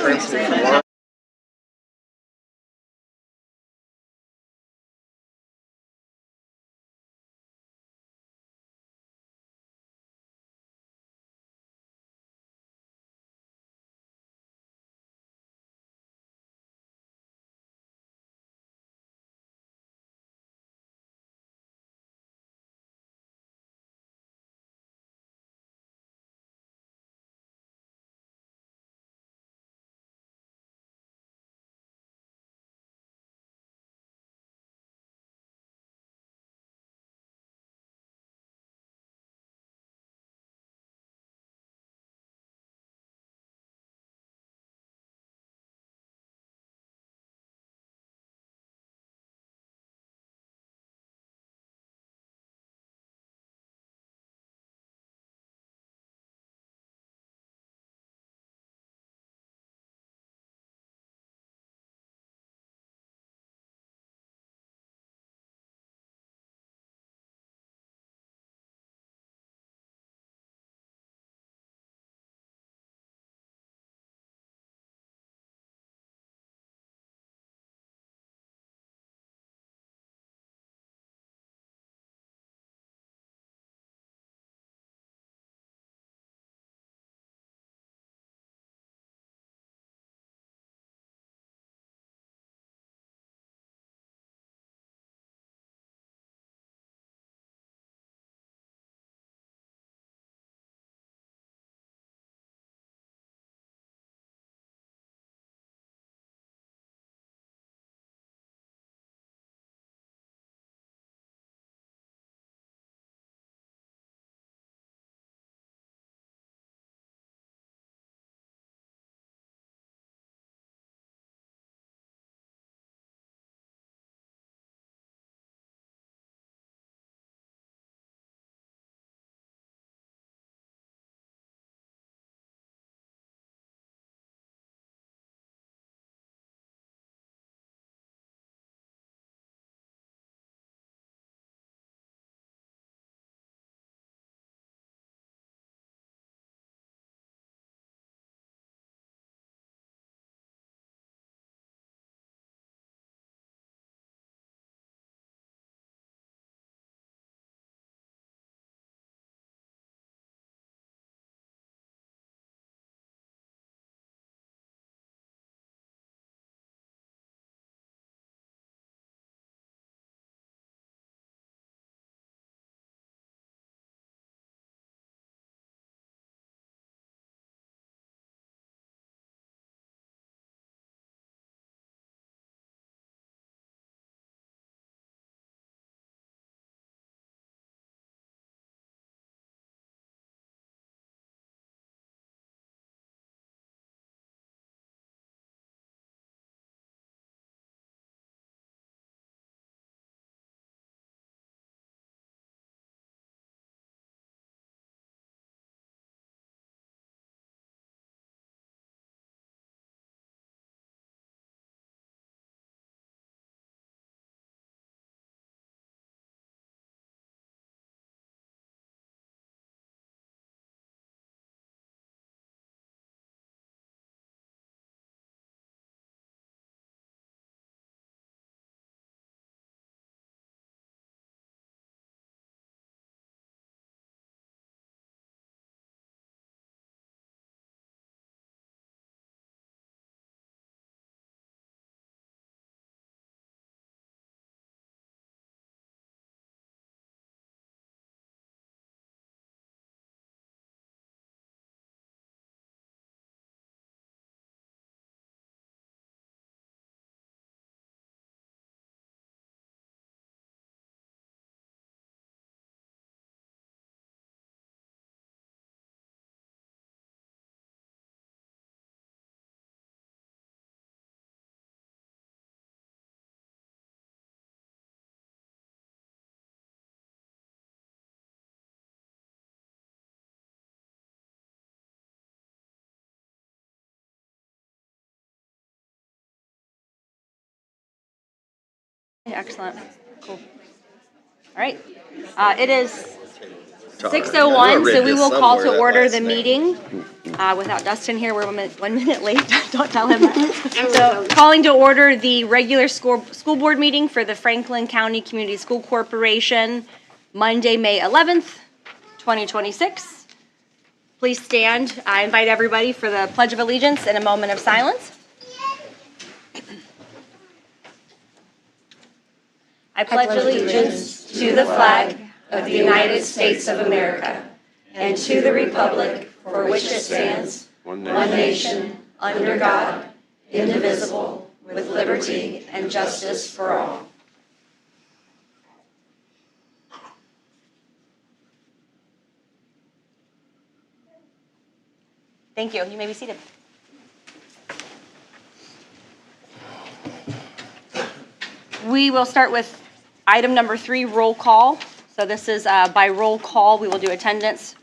expensive. Excellent. Cool. All right. It is 6:01, so we will call to order the meeting. Without Dustin here, we're 1 minute late. Don't tell him that. So, calling to order the regular school board meeting for the Franklin County Community School Corporation, Monday, May 11th, 2026. Please stand. I invite everybody for the Pledge of Allegiance and a moment of silence. I pledge allegiance to the flag of the United States of America and to the republic for which it stands, one nation, under God, indivisible, with liberty and justice for all. Thank you. You may be seated. We will start with item number 3, roll call. So this is by roll call. We will do attendance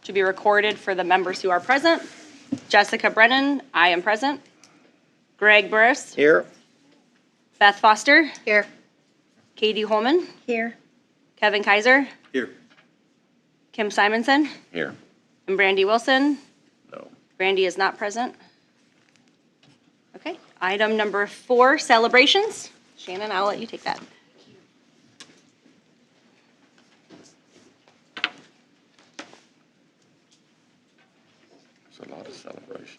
to be recorded for the members who are present. Jessica Brennan, I am present. Greg Burris. Here. Beth Foster. Here. Katie Holman. Here. Kevin Kaiser. Here. Kim Simonson. Here. And Brandy Wilson. No. Brandy is not present. Okay. Item number 4, celebrations. Shannon, I'll let you take that. There's a lot of celebrations.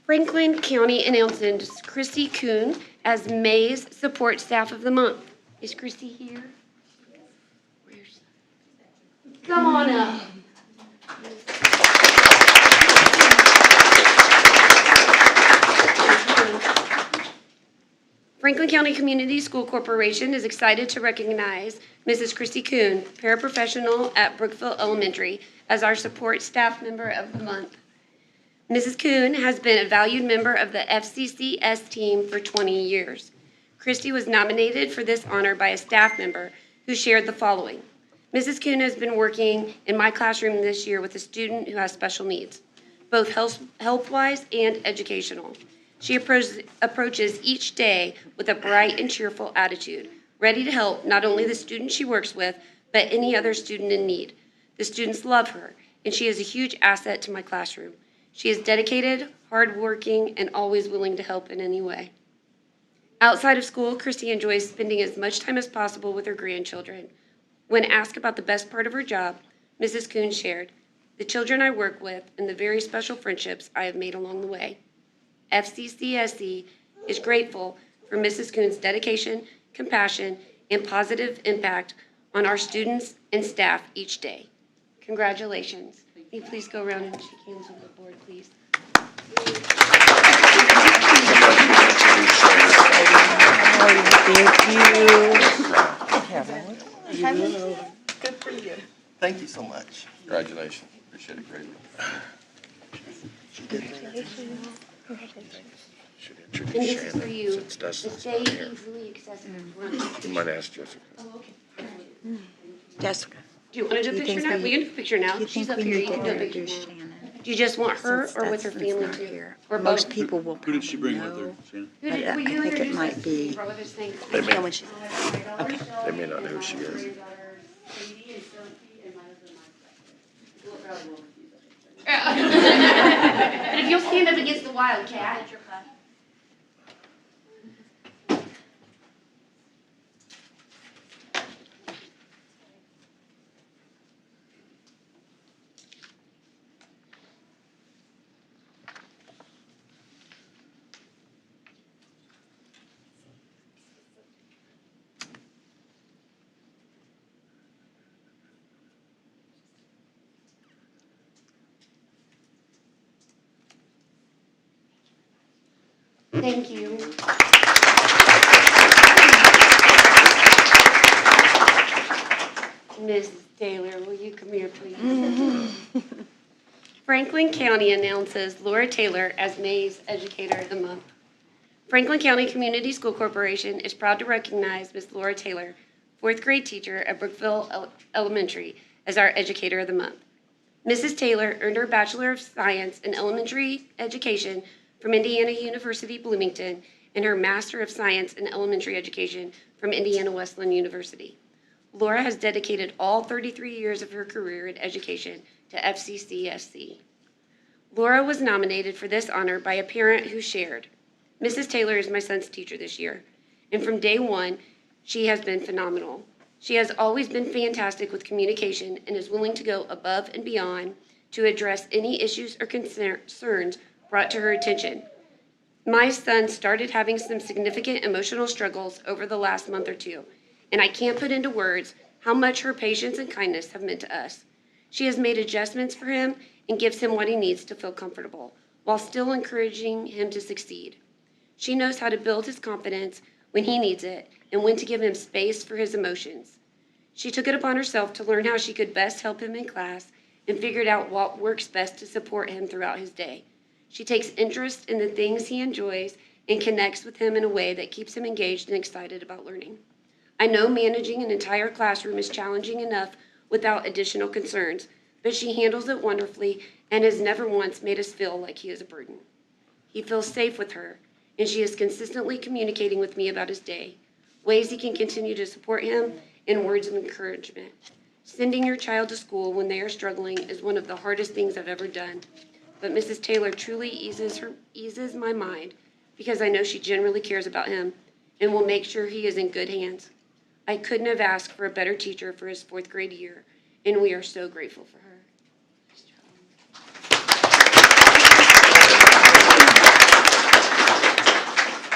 Franklin County announces Christy Kuhn as May's Support Staff of the Month. Is Christy here? Where's? Come on up. Franklin County Community School Corporation is excited to recognize Mrs. Christy Kuhn, paraprofessional at Brookville Elementary, as our support staff member of the month. Mrs. Kuhn has been a valued member of the FCCSC team for 20 years. Christy was nominated for this honor by a staff member who shared the following. Mrs. Kuhn has been working in my classroom this year with a student who has special needs, both health-wise and educational. She approaches each day with a bright and cheerful attitude, ready to help not only the student she works with, but any other student in need. The students love her, and she is a huge asset to my classroom. She is dedicated, hardworking, and always willing to help in any way. Outside of school, Christy enjoys spending as much time as possible with her grandchildren. When asked about the best part of her job, Mrs. Kuhn shared, "The children I work with and the very special friendships I have made along the way." FCCSC is grateful for Mrs. Kuhn's dedication, compassion, and positive impact on our students and staff each day. Congratulations. Can you please go around and shake hands with the board, please? Thank you. Good for you. Thank you so much. Congratulations. Appreciate it greatly. Should And introduce this is for Shannon you. since The Dustin's stay not here. easily accessible. You might ask Jessica. Oh, okay. Jessica, Do you want to do a You picture think now? we- We can do a picture now. you She's think up we here. You need to can do a picture introduce now. Shannon? Do you just want her Since or with her Dustin's family not too? here. Or Most both? people will Who probably did she bring with her, know. Shannon? Who did- I will you think it introduce might us? be- You brought with us, thanks. They may, No, when she- they may not know who she is. And if you'll stand up against the wildcat. Thank you. Mrs. Taylor, will you come here, please? Franklin County announces Laura Taylor as May's Educator of the Month. Franklin County Community School Corporation is proud to recognize Ms. Laura Taylor, fourth grade teacher at Brookville Elementary, as our Educator of the Month. Mrs. Taylor earned her Bachelor of Science in Elementary Education from Indiana University Bloomington and her Master of Science in Elementary Education from Indiana Wesleyan University. Laura has dedicated all 33 years of her career in education to FCCSC. Laura was nominated for this honor by a parent who shared, "Mrs. Taylor is my son's teacher this year, and from day one, she has been phenomenal. She has always been fantastic with communication and is willing to go above and beyond to address any issues or concerns brought to her attention. My son started having some significant emotional struggles over the last month or two, and I can't put into words how much her patience and kindness have meant to us. She has made adjustments for him and gives him what he needs to feel comfortable, while still encouraging him to succeed. She knows how to build his confidence when he needs it and when to give him space for his emotions. She took it upon herself to learn how she could best help him in class and figured out what works best to support him throughout his day. She takes interest in the things he enjoys and connects with him in a way that keeps him engaged and excited about learning. I know managing an entire classroom is challenging enough without additional concerns, but she handles it wonderfully and has never once made us feel like he is a burden. He feels safe with her, and she is consistently communicating with me about his day, ways he can continue to support him, and words of encouragement. Sending your child to school when they are struggling is one of the hardest things I've ever done, but Mrs. Taylor truly eases my mind because I know she genuinely cares about him and will make sure he is in good hands. I couldn't have asked for a better teacher for his 4th grade year, and we are so grateful for her."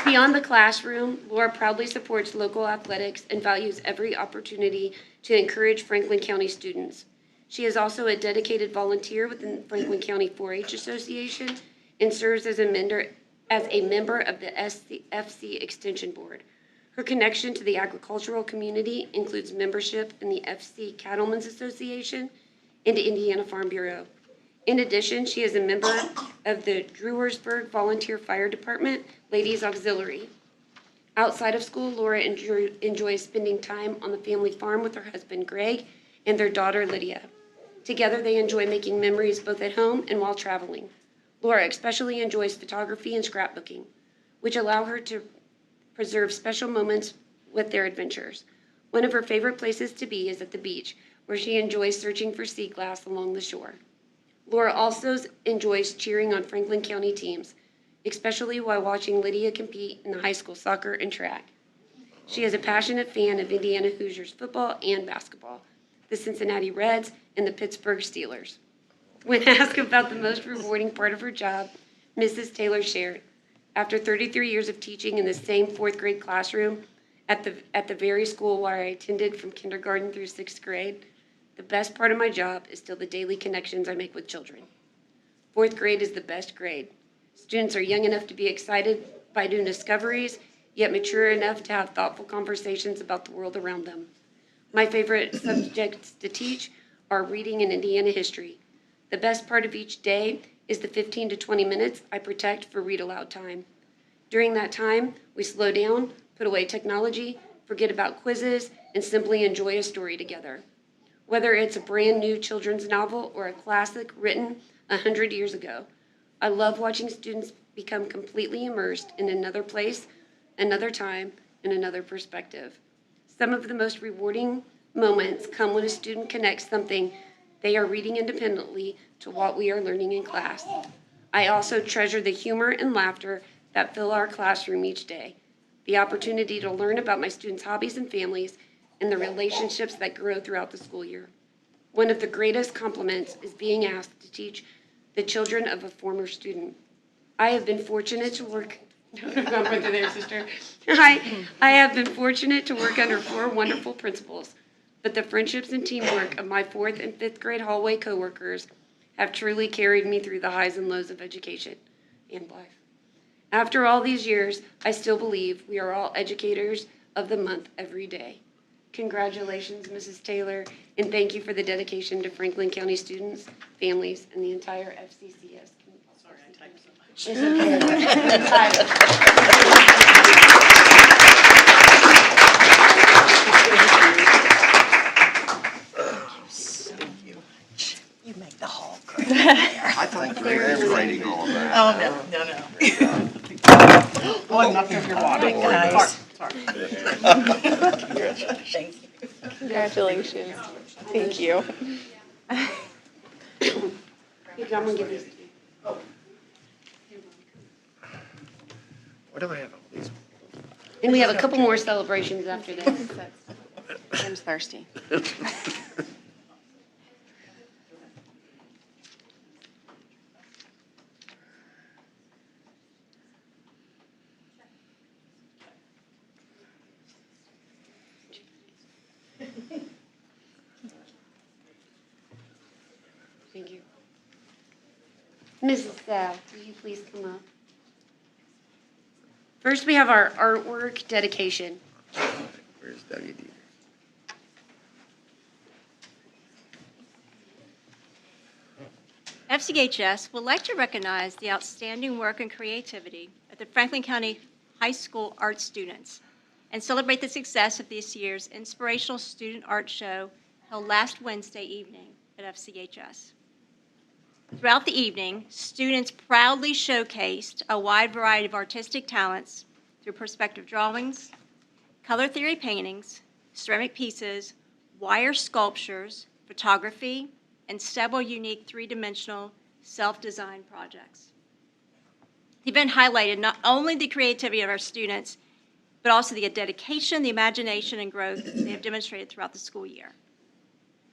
Beyond the classroom, Laura proudly supports local athletics and values every opportunity to encourage Franklin County students. She is also a dedicated volunteer within Franklin County 4-H Association and serves as a member of the FC Extension Board. Her connection to the agricultural community includes membership in the FC Cattlemen's Association and Indiana Farm Bureau. In addition, she is a member of the Drewersburg Volunteer Fire Department Ladies Auxiliary. Outside of school, Laura enjoys spending time on the family farm with her husband Greg and their daughter Lydia. Together, they enjoy making memories both at home and while traveling. Laura especially enjoys photography and scrapbooking, which allow her to preserve special moments with their adventures. One of her favorite places to be is at the beach, where she enjoys searching for sea glass along the shore. Laura also enjoys cheering on Franklin County teams, especially while watching Lydia compete in high school soccer and track. She is a passionate fan of Indiana Hoosiers football and basketball, the Cincinnati Reds, and the Pittsburgh Steelers. When asked about the most rewarding part of her job, Mrs. Taylor shared, "After 33 years of teaching in the same 4th grade classroom at the very school where I attended from kindergarten through 6th grade, the best part of my job is still the daily connections I make with children. 4th grade is the best grade. Students are young enough to be excited by new discoveries, yet mature enough to have thoughtful conversations about the world around them. My favorite subjects to teach are reading and Indiana history. The best part of each day is the 15 to 20 minutes I protect for read aloud time. During that time, we slow down, put away technology, forget about quizzes, and simply enjoy a story together. Whether it's a brand new children's novel or a classic written 100 years ago, I love watching students become completely immersed in another place, another time, and another perspective. Some of the most rewarding moments come when a student connects something they are reading independently to what we are learning in class. I also treasure the humor and laughter that fill our classroom each day, the opportunity to learn about my students' hobbies and families, and the relationships that grow throughout the school year. One of the greatest compliments is being asked to teach the children of a former student. I have been fortunate to work I have been fortunate to work under 4 wonderful principals, but the friendships and teamwork of my 4th and 5th grade hallway coworkers have truly carried me through the highs and lows of education and life. After all these years, I still believe we are all educators of the month every day. Congratulations, Mrs. Taylor, and thank you for the dedication to Franklin County students, families, and the entire FCCS. Sorry, I typed so much. It's okay. You make the hall great. I thought you were writing all of that. Oh, no. Oh, I'm not drinking your water. Don't worry about Sorry. Congratulations. Thank you. Congratulations. Thank you. Here, I'm gonna give these to you. Why do I have all these? And we have a couple more celebrations after this. Tim's thirsty. Thank you. Mrs. Sal, will you please come up? First, we have our artwork dedication. Where's WD? FCHS would like to recognize the outstanding work and creativity of the Franklin County High School art students and celebrate the success of this year's inspirational student art show held last Wednesday evening at FCHS. Throughout the evening, students proudly showcased a wide variety of artistic talents through perspective drawings, color theory paintings, ceramic pieces, wire sculptures, photography, and several unique three-dimensional self-designed projects. The event highlighted not only the creativity of our students, but also the dedication, the imagination, and growth they have demonstrated throughout the school year.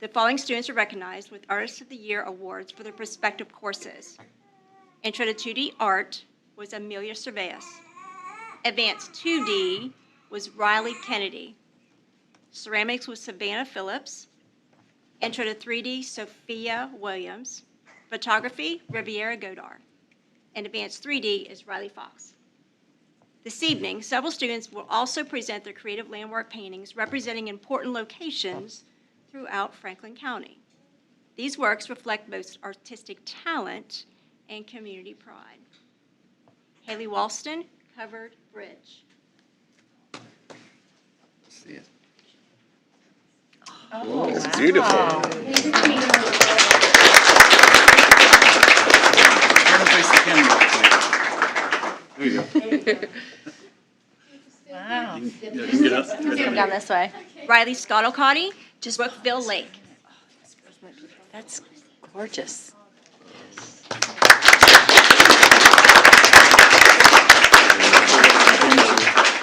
The following students are recognized with Artist of the Year awards for their respective courses. Intro to 2D Art was Amelia Cerveas. Advanced 2D was Riley Kennedy. Ceramics was Savannah Phillips. Intro to 3D, Sophia Williams. Photography, Riviera Godard. And Advanced 3D is Riley Fox. This evening, several students will also present their creative landmark paintings representing important locations throughout Franklin County. These works reflect both artistic talent and community pride. Haley Walston, Covered Bridge. See it. Oh, it's beautiful. There you go. Wow. Get up. Down this way. Riley Scottlecotty, Brookville Lake. That's gorgeous.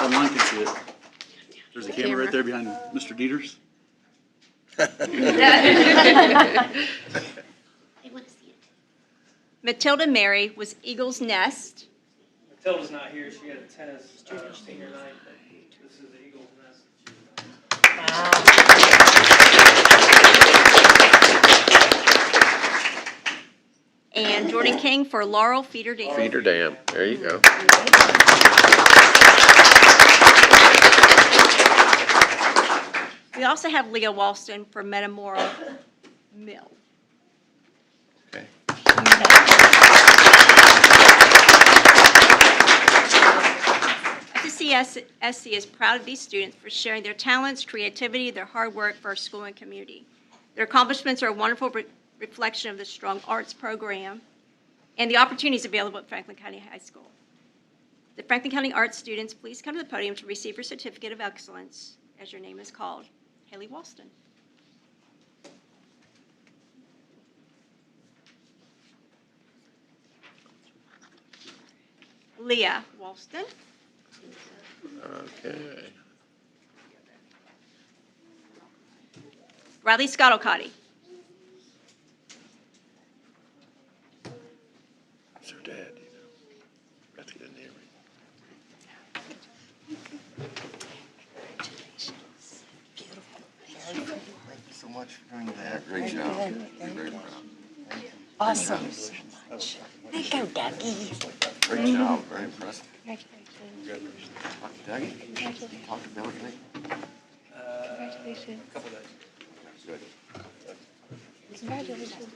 Online can see it. There's a camera right there behind Mr. Dieters. They want to see it. Matilda Mary was Eagle's Nest. Matilda's not here. She had a tennis senior night, but this is the Eagles' Nest. And Jordan King for Laurel Feeder Dam. Feeder Dam. There you go. We also have Leah Walston for Metamora Mill. Okay. FCCSC is proud of these students for sharing their talents, creativity, their hard work for our school and community. Their accomplishments are a wonderful reflection of the strong arts program and the opportunities available at Franklin County High School. The Franklin County Arts students, please come to the podium to receive your certificate of excellence as your name is called. Haley Walston. Leah Walston. Okay. Riley Scottlecotty. It's her dad, you know. Got to get in there. Thank you so much for doing that. Great job. I'm very proud. Awesome. There you go, Dougie. Great job. Very impressive. Congratulations. Talk to Dougie. Talk to Billy Lee. Congratulations. Couple days. Good. Congratulations.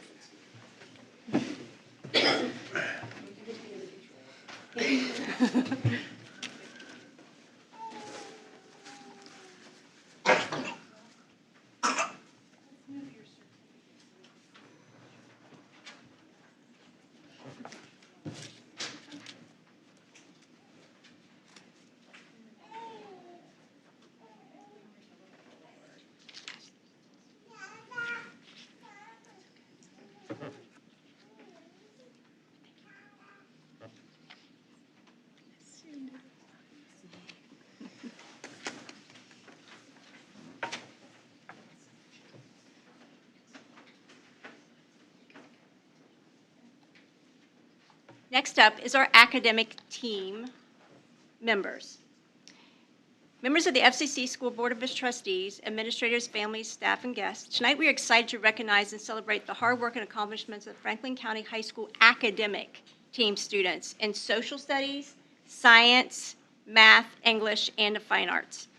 Next up is our academic team members. Members of the FCC School Board of Trustees, administrators, families, staff, and guests, tonight we are excited to recognize and celebrate the hard work and accomplishments of Franklin County High School academic team students in social studies, science, math, English, and the fine arts.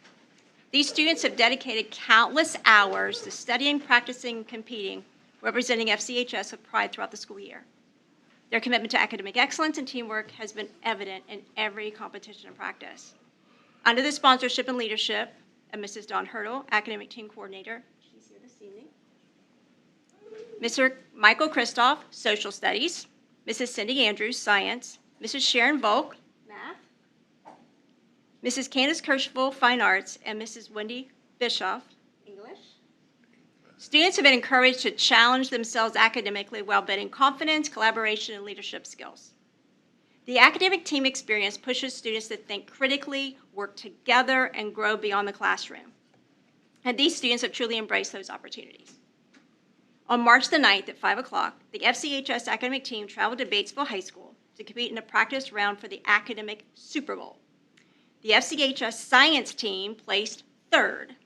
These students have dedicated countless hours to studying, practicing, and competing, representing FCHS with pride throughout the school year. Their commitment to academic excellence and teamwork has been evident in every competition and practice. Under the sponsorship and leadership of Mrs. Dawn Hurdle, Academic Team Coordinator, she's here this evening, Mr. Michael Kristoff, Social Studies, Mrs. Cindy Andrews, Science, Mrs. Sharon Volk, Math, Mrs. Candace Kirschville, Fine Arts, and Mrs. Wendy Bischoff, English. Students have been encouraged to challenge themselves academically while building confidence, collaboration, and leadership skills. The academic team experience pushes students to think critically, work together, and grow beyond the classroom. And these students have truly embraced those opportunities. On March the 9th at 5 o'clock, the FCHS academic team traveled to Batesville High School to compete in a practice round for the academic Super Bowl. The FCHS science team placed third.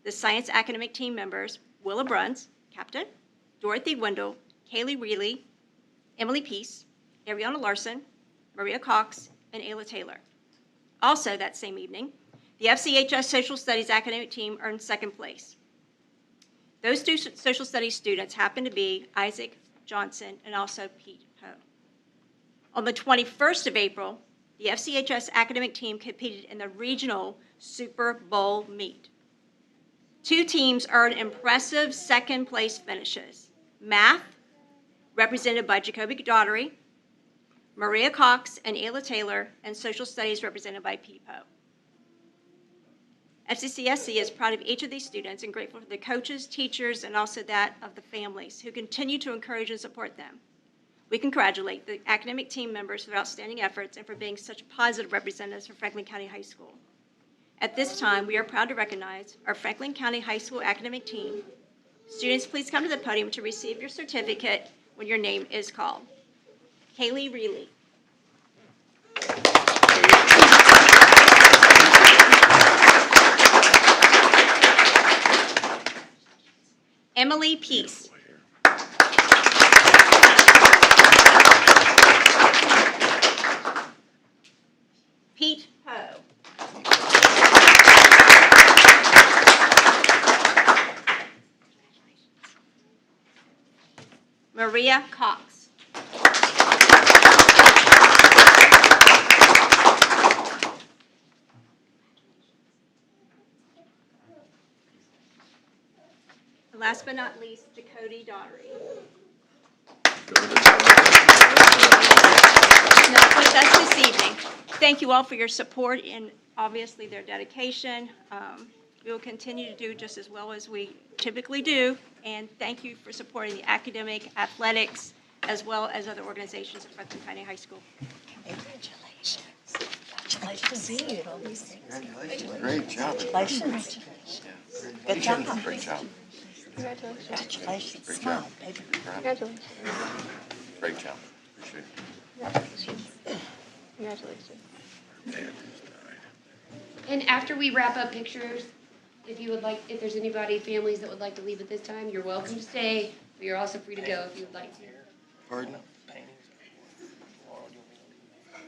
The science academic team members, Willa Bruns, captain, Dorothy Wendell, Kaylee Reilly, Emily Peace, Ariana Larson, Maria Cox, and Ayla Taylor. Also that same evening, the FCHS Social Studies academic team earned second place. Those two social studies students happened to be Isaac Johnson and also Pete Ho. On the 21st of April, the FCHS academic team competed in the regional Super Bowl meet. Two teams earned impressive second place finishes. Math, represented by Jacoby Daughtery, Maria Cox and Ayla Taylor, and Social Studies represented by Pete Poe. FCCSC is proud of each of these students and grateful for the coaches, teachers, and also that of the families who continue to encourage and support them. We congratulate the academic team members for their outstanding efforts and for being such positive representatives for Franklin County High School. At this time, we are proud to recognize our Franklin County High School academic team. Students, please come to the podium to receive your certificate when your name is called. Kaylee Reilly. Emily Peace. Pete Poe. Maria Cox. And last but not least, Jacoby Daughtery. Not with us this evening. Thank you all for your support and obviously their dedication. We will continue to do just as well as we typically do. And thank you for supporting the academic, athletics, as well as other organizations at Franklin County High School. Congratulations. Congratulations to you. All these things. Congratulations. Great job. Congratulations. Good job. Great job. Congratulations. Great Smile, job. baby. Congratulations. Great job. Appreciate it. Congratulations. And after we wrap up pictures, if you would like, if there's anybody, families that would like to leave at this time, you're welcome to stay, but you're also free to go if you would like to. Pardon?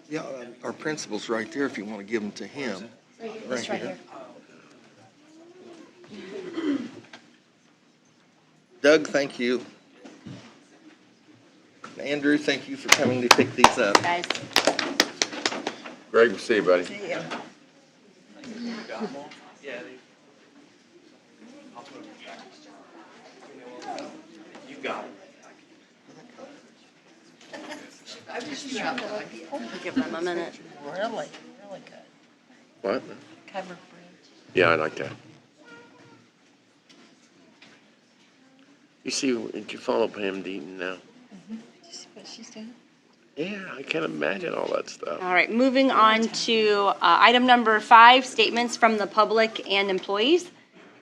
Yeah, our principal's right there if you want to give them to him. It's right here. Doug, thank you. Andrew, thank you for coming to pick these up. Guys. Greg, we'll see you, buddy. See ya. Yeah, you got it. Give them a minute. Really, really good. What? Covered bridge. Yeah, I like that. You see, did you follow Pam Deaton now? Did you see what she's doing? Yeah, I can't imagine all that stuff. All right, moving on to item number 5, statements from the public and employees.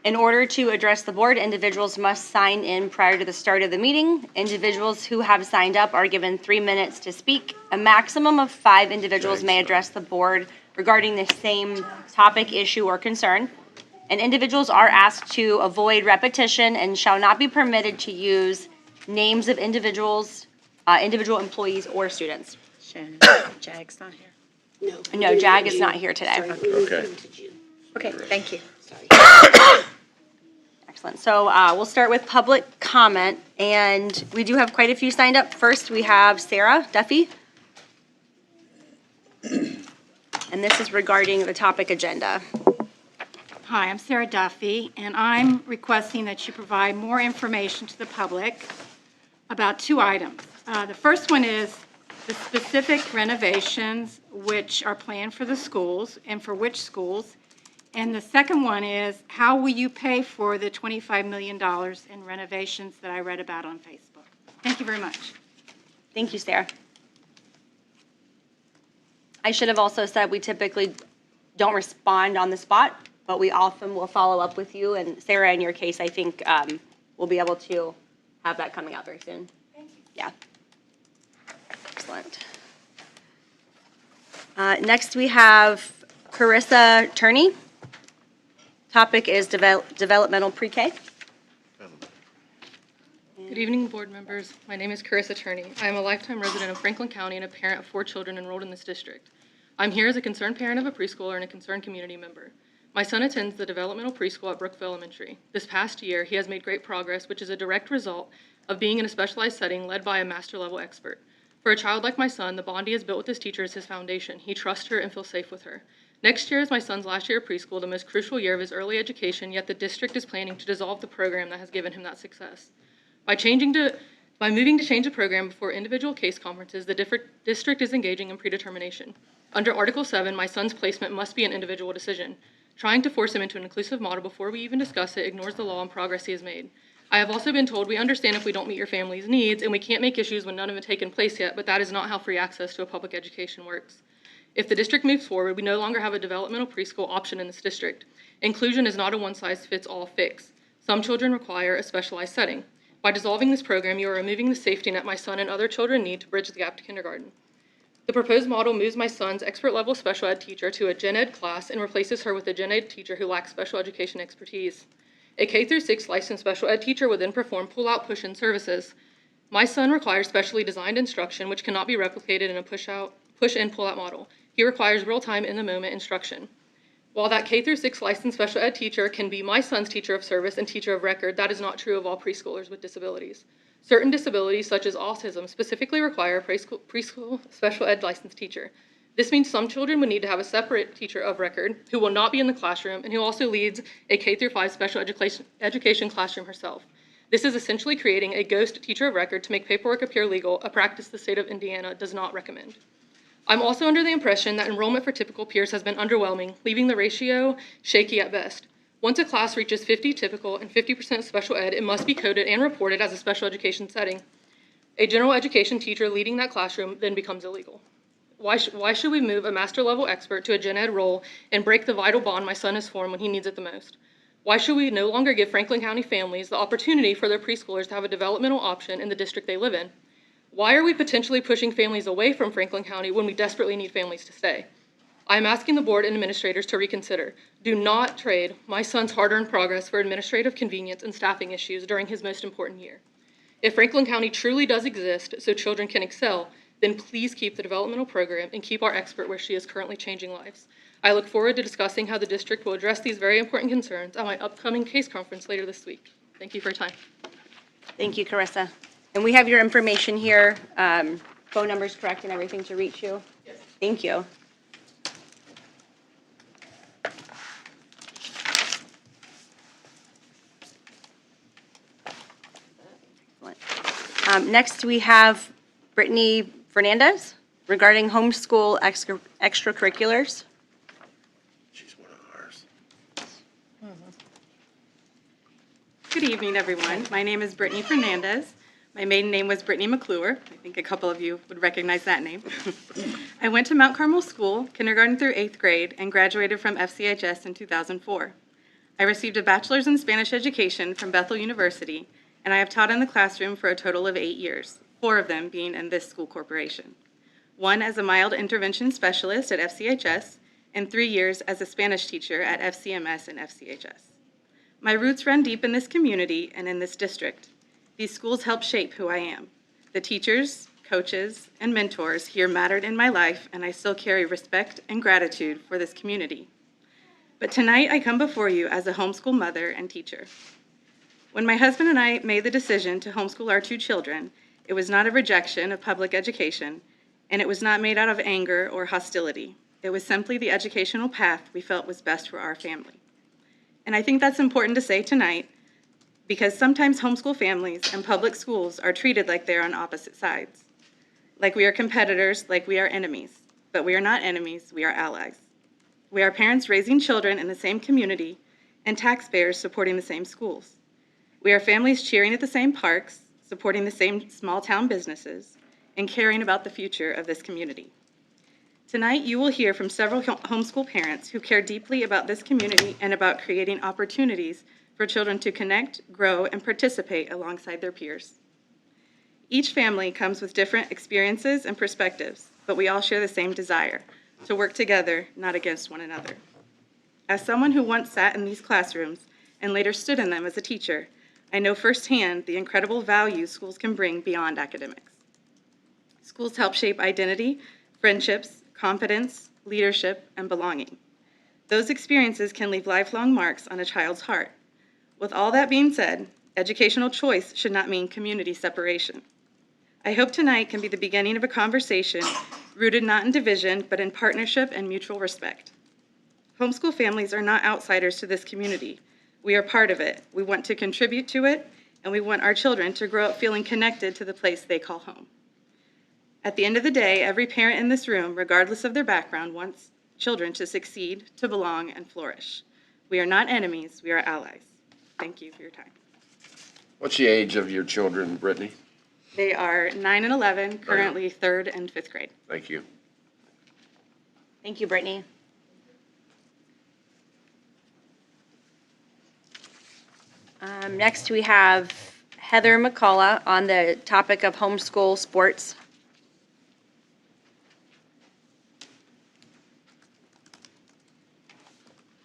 In order to address the board, individuals must sign in prior to the start of the meeting. Individuals who have signed up are given 3 minutes to speak. A maximum of 5 individuals may address the board regarding the same topic, issue, or concern. And individuals are asked to avoid repetition and shall not be permitted to use names of individuals, individual employees, or students. Shannon, Jag's not here. No, Jag is not here today. Okay. Okay, thank you. Excellent. So we'll start with public comment, and we do have quite a few signed up. First, we have Sarah Duffy. And this is regarding the topic agenda. Hi, I'm Sarah Duffy, and I'm requesting that you provide more information to the public about 2 items. The first one is the specific renovations which are planned for the schools and for which schools. And the second one is, how will you pay for the $25 million in renovations that I read about on Facebook? Thank you very much. Thank you, Sarah. I should have also said we typically don't respond on the spot, but we often will follow up with you. And Sarah, in your case, I think we'll be able to have that coming out very soon. Thank you. Yeah. Excellent. Next, we have Carissa Turney. Topic is developmental pre-K. Good evening, board members. My name is Carissa Turney. I am a lifetime resident of Franklin County and a parent of 4 children enrolled in this district. I'm here as a concerned parent of a preschooler and a concerned community member. My son attends the developmental preschool at Brookville Elementary. This past year, he has made great progress, which is a direct result of being in a specialized setting led by a master-level expert. For a child like my son, the bond he has built with his teacher is his foundation. He trusts her and feels safe with her. Next year is my son's last year of preschool, the most crucial year of his early education, yet the district is planning to dissolve the program that has given him that success. By moving to change the program before individual case conferences, the district is engaging in predetermination. Under Article 7, my son's placement must be an individual decision. Trying to force him into an inclusive model before we even discuss it ignores the law and progress he has made. I have also been told we understand if we don't meet your family's needs, and we can't make issues when none have taken place yet, but that is not how free access to a public education works. If the district moves forward, we no longer have a developmental preschool option in this district. Inclusion is not a one-size-fits-all fix. Some children require a specialized setting. By dissolving this program, you are removing the safety net my son and other children need to bridge the gap to kindergarten. The proposed model moves my son's expert-level special ed teacher to a gen ed class and replaces her with a gen ed teacher who lacks special education expertise. A K-6 licensed special ed teacher would then perform pull-out, push-in services. My son requires specially designed instruction, which cannot be replicated in a push-in, pull-out model. He requires real-time, in-the-moment instruction. While that K-6 licensed special ed teacher can be my son's teacher of service and teacher of record, that is not true of all preschoolers with disabilities. Certain disabilities, such as autism, specifically require a preschool special ed licensed teacher. This means some children would need to have a separate teacher of record who will not be in the classroom and who also leads a K-5 special education classroom herself. This is essentially creating a ghost teacher of record to make paperwork appear legal, a practice the state of Indiana does not recommend. I'm also under the impression that enrollment for typical peers has been underwhelming, leaving the ratio shaky at best. Once a class reaches 50 typical and 50% special ed, it must be coded and reported as a special education setting. A general education teacher leading that classroom then becomes illegal. Why should we move a master-level expert to a gen ed role and break the vital bond my son has formed when he needs it the most? Why should we no longer give Franklin County families the opportunity for their preschoolers to have a developmental option in the district they live in? Why are we potentially pushing families away from Franklin County when we desperately need families to stay? I am asking the board and administrators to reconsider. Do not trade my son's hard-earned progress for administrative convenience and staffing issues during his most important year. If Franklin County truly does exist so children can excel, then please keep the developmental program and keep our expert where she is currently changing lives. I look forward to discussing how the district will address these very important concerns at my upcoming case conference later this week. Thank you for your time. Thank you, Carissa. And we have your information here, phone number's correct and everything to reach you? Yes. Thank you. Next, we have Brittany Fernandez regarding homeschool extracurriculars. She's one of ours. Good evening, everyone. My name is Brittany Fernandez. My maiden name was Brittany McClure. I think a couple of you would recognize that name. I went to Mount Carmel School, kindergarten through 8th grade, and graduated from FCCSC in 2004. I received a bachelor's in Spanish education from Bethel University, and I have taught in the classroom for a total of 8 years, 4 of them being in this school corporation. 1 as a mild intervention specialist at FCHS, and 3 years as a Spanish teacher at FCMS and FCHS. My roots run deep in this community and in this district. These schools help shape who I am. The teachers, coaches, and mentors here mattered in my life, and I still carry respect and gratitude for this community. But tonight I come before you as a homeschool mother and teacher. When my husband and I made the decision to homeschool our 2 children, it was not a rejection of public education, and it was not made out of anger or hostility. It was simply the educational path we felt was best for our family. And I think that's important to say tonight, because sometimes homeschool families and public schools are treated like they're on opposite sides. Like we are competitors, like we are enemies. But we are not enemies, we are allies. We are parents raising children in the same community and taxpayers supporting the same schools. We are families cheering at the same parks, supporting the same small town businesses, and caring about the future of this community. Tonight, you will hear from several homeschool parents who care deeply about this community and about creating opportunities for children to connect, grow, and participate alongside their peers. Each family comes with different experiences and perspectives, but we all share the same desire, to work together, not against one another. As someone who once sat in these classrooms and later stood in them as a teacher, I know firsthand the incredible value schools can bring beyond academics. Schools help shape identity, friendships, confidence, leadership, and belonging. Those experiences can leave lifelong marks on a child's heart. With all that being said, educational choice should not mean community separation. I hope tonight can be the beginning of a conversation rooted not in division, but in partnership and mutual respect. Homeschool families are not outsiders to this community. We are part of it. We want to contribute to it, and we want our children to grow up feeling connected to the place they call home. At the end of the day, every parent in this room, regardless of their background, wants children to succeed, to belong, and flourish. We are not enemies, we are allies. Thank you for your time. What's the age of your children, Brittany? They are 9 and 11, currently 3rd and 5th grade. Thank you. Thank you, Brittany. Next, we have Heather McCullough on the topic of homeschool sports.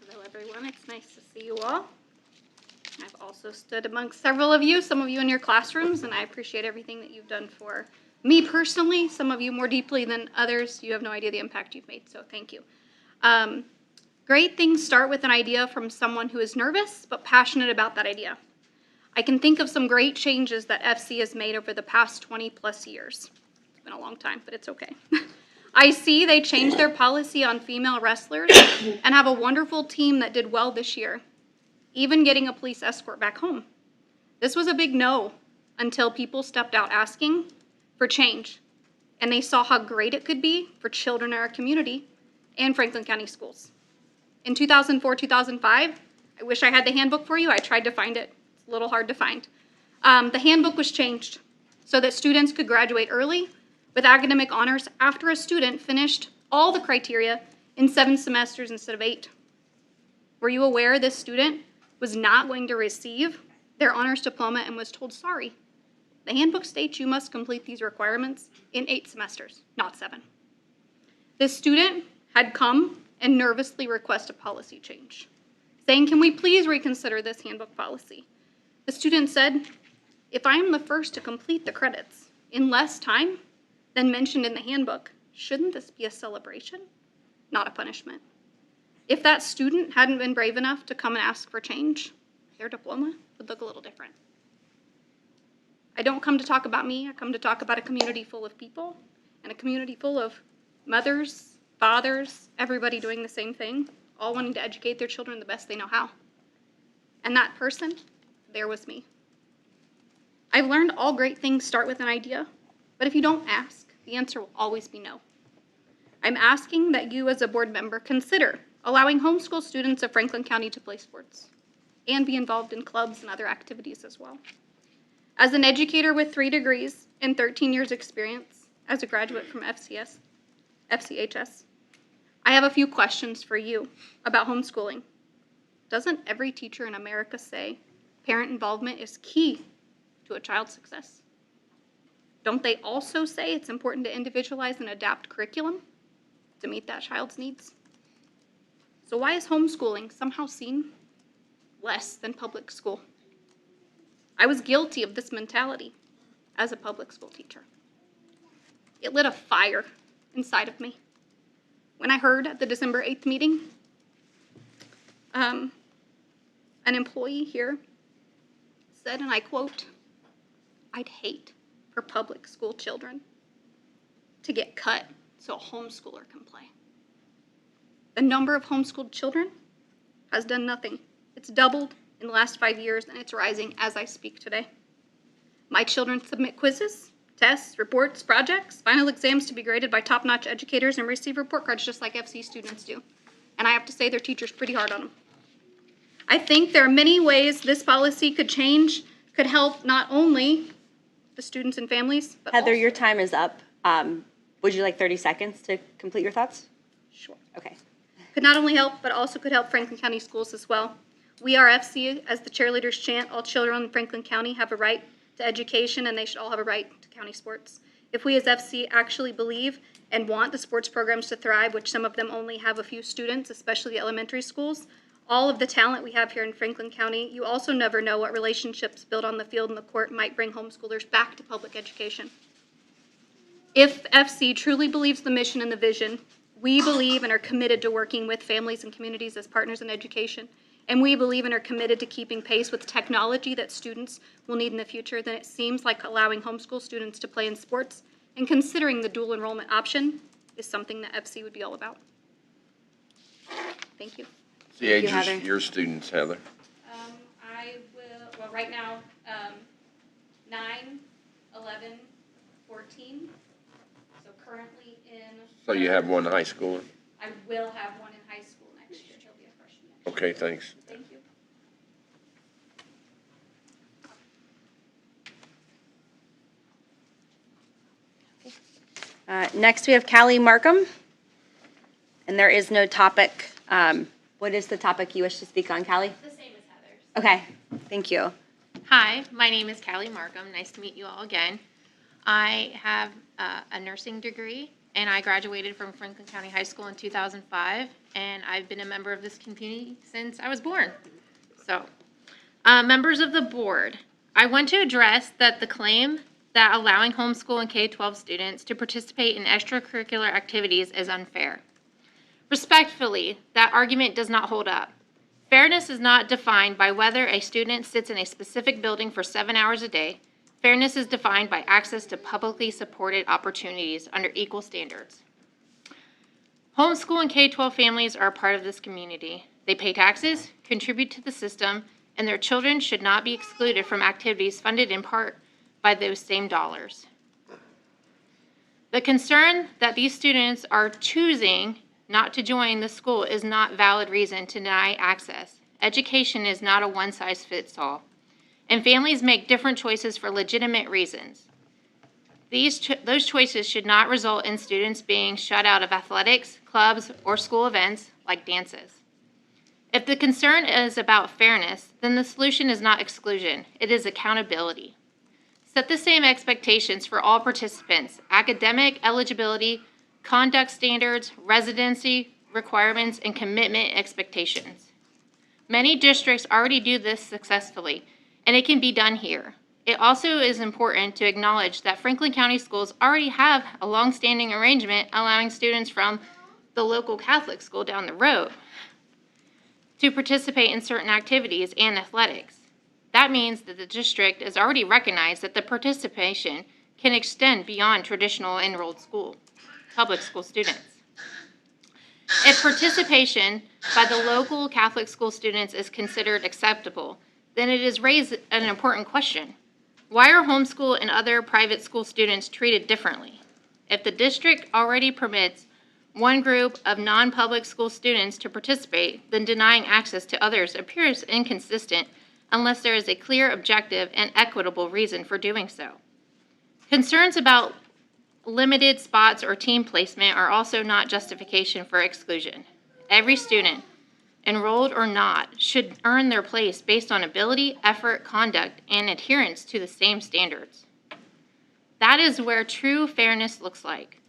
Hello, everyone. It's nice to see you all. I've also stood amongst several of you, some of you in your classrooms, and I appreciate everything that you've done for me personally, some of you more deeply than others. You have no idea the impact you've made, so thank you. Great things start with an idea from someone who is nervous but passionate about that idea. I can think of some great changes that FC has made over the past 20 plus years. It's been a long time, but it's okay. I see they changed their policy on female wrestlers and have a wonderful team that did well this year, even getting a police escort back home. This was a big no until people stepped out asking for change, and they saw how great it could be for children in our community and Franklin County schools. In 2004, 2005, I wish I had the handbook for you. I tried to find it. It's a little hard to find. The handbook was changed so that students could graduate early with academic honors after a student finished all the criteria in 7 semesters instead of 8. Were you aware this student was not going to receive their honors diploma and was told, sorry, the handbook states you must complete these requirements in 8 semesters, not 7. This student had come and nervously request a policy change, saying, can we please reconsider this handbook policy? The student said, if I am the first to complete the credits in less time than mentioned in the handbook, shouldn't this be a celebration, not a punishment? If that student hadn't been brave enough to come and ask for change, their diploma would look a little different. I don't come to talk about me. I come to talk about a community full of people and a community full of mothers, fathers, everybody doing the same thing, all wanting to educate their children the best they know how. And that person, there was me. I've learned all great things start with an idea, but if you don't ask, the answer will always be no. I'm asking that you as a board member consider allowing homeschool students of Franklin County to play sports and be involved in clubs and other activities as well. As an educator with 3 degrees and 13 years experience as a graduate from FCHS, I have a few questions for you about homeschooling. Doesn't every teacher in America say parent involvement is key to a child's success? Don't they also say it's important to individualize and adapt curriculum to meet that child's needs? So why is homeschooling somehow seen less than public school? I was guilty of this mentality as a public school teacher. It lit a fire inside of me when I heard at the December 8th meeting, an employee here said, and I quote, "I'd hate for public school children to get cut so a homeschooler can play." The number of homeschooled children has done nothing. It's doubled in the last 5 years, and it's rising as I speak today. My children submit quizzes, tests, reports, projects, final exams to be graded by top-notch educators and receive report cards just like FC students do. And I have to say their teachers pretty hard on them. I think there are many ways this policy could change, could help not only the students and families, but Heather, also... your time is up. Would you like 30 seconds to complete your thoughts? Sure. Okay. Could not only help, but also could help Franklin County schools as well. We are FC, as the cheerleaders chant, all children in Franklin County have a right to education, and they should all have a right to county sports. If we as FC actually believe and want the sports programs to thrive, which some of them only have a few students, especially the elementary schools, all of the talent we have here in Franklin County, you also never know what relationships built on the field and the court might bring homeschoolers back to public education. If FC truly believes the mission and the vision, we believe and are committed to working with families and communities as partners in education, and we believe and are committed to keeping pace with technology that students will need in the future, then it seems like allowing homeschool students to play in sports and considering the dual enrollment option is something that FC would be all about. Thank you. The age Heather. of your students, Heather. I will, well, right now, 9, 11, 14. So currently in. So you have one high schooler? I will have one in high school next year. He'll be a freshman next year. Okay, thanks. Thank you. Next, we have Callie Markham. And there is no topic. What is the topic you wish to speak on, Callie? The same as Heather's. Okay, thank you. Hi, my name is Callie Markham. Nice to meet you all again. I have a nursing degree, and I graduated from Franklin County High School in 2005, and I've been a member of this community since I was born. So, members of the board, I want to address that the claim that allowing homeschool and K-12 students to participate in extracurricular activities is unfair. Respectfully, that argument does not hold up. Fairness is not defined by whether a student sits in a specific building for 7 hours a day. Fairness is defined by access to publicly supported opportunities under equal standards. Homeschool and K-12 families are a part of this community. They pay taxes, contribute to the system, and their children should not be excluded from activities funded in part by those same dollars. The concern that these students are choosing not to join the school is not valid reason to deny access. Education is not a one-size-fits-all, and families make different choices for legitimate reasons. Those choices should not result in students being shut out of athletics, clubs, or school events like dances. If the concern is about fairness, then the solution is not exclusion, it is accountability. Set the same expectations for all participants: academic eligibility, conduct standards, residency requirements, and commitment expectations. Many districts already do this successfully, and it can be done here. It also is important to acknowledge that Franklin County Schools already have a long-standing arrangement allowing students from the local Catholic school down the road to participate in certain activities and athletics. That means that the district has already recognized that the participation can extend beyond traditional enrolled public school students. If participation by the local Catholic school students is considered acceptable, then it has raised an important question. Why are homeschool and other private school students treated differently? If the district already permits one group of non-public school students to participate, then denying access to others appears inconsistent unless there is a clear, objective, and equitable reason for doing so. Concerns about limited spots or team placement are also not justification for exclusion. Every student enrolled or not, should earn their place based on ability, effort, conduct, and adherence to the same standards. That is where true fairness looks like.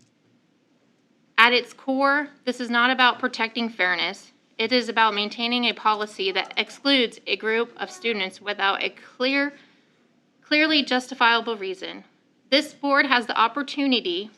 At its core, this is not about protecting fairness. It is about maintaining a policy that excludes a group of students without a clearly justifiable reason. This board has the opportunity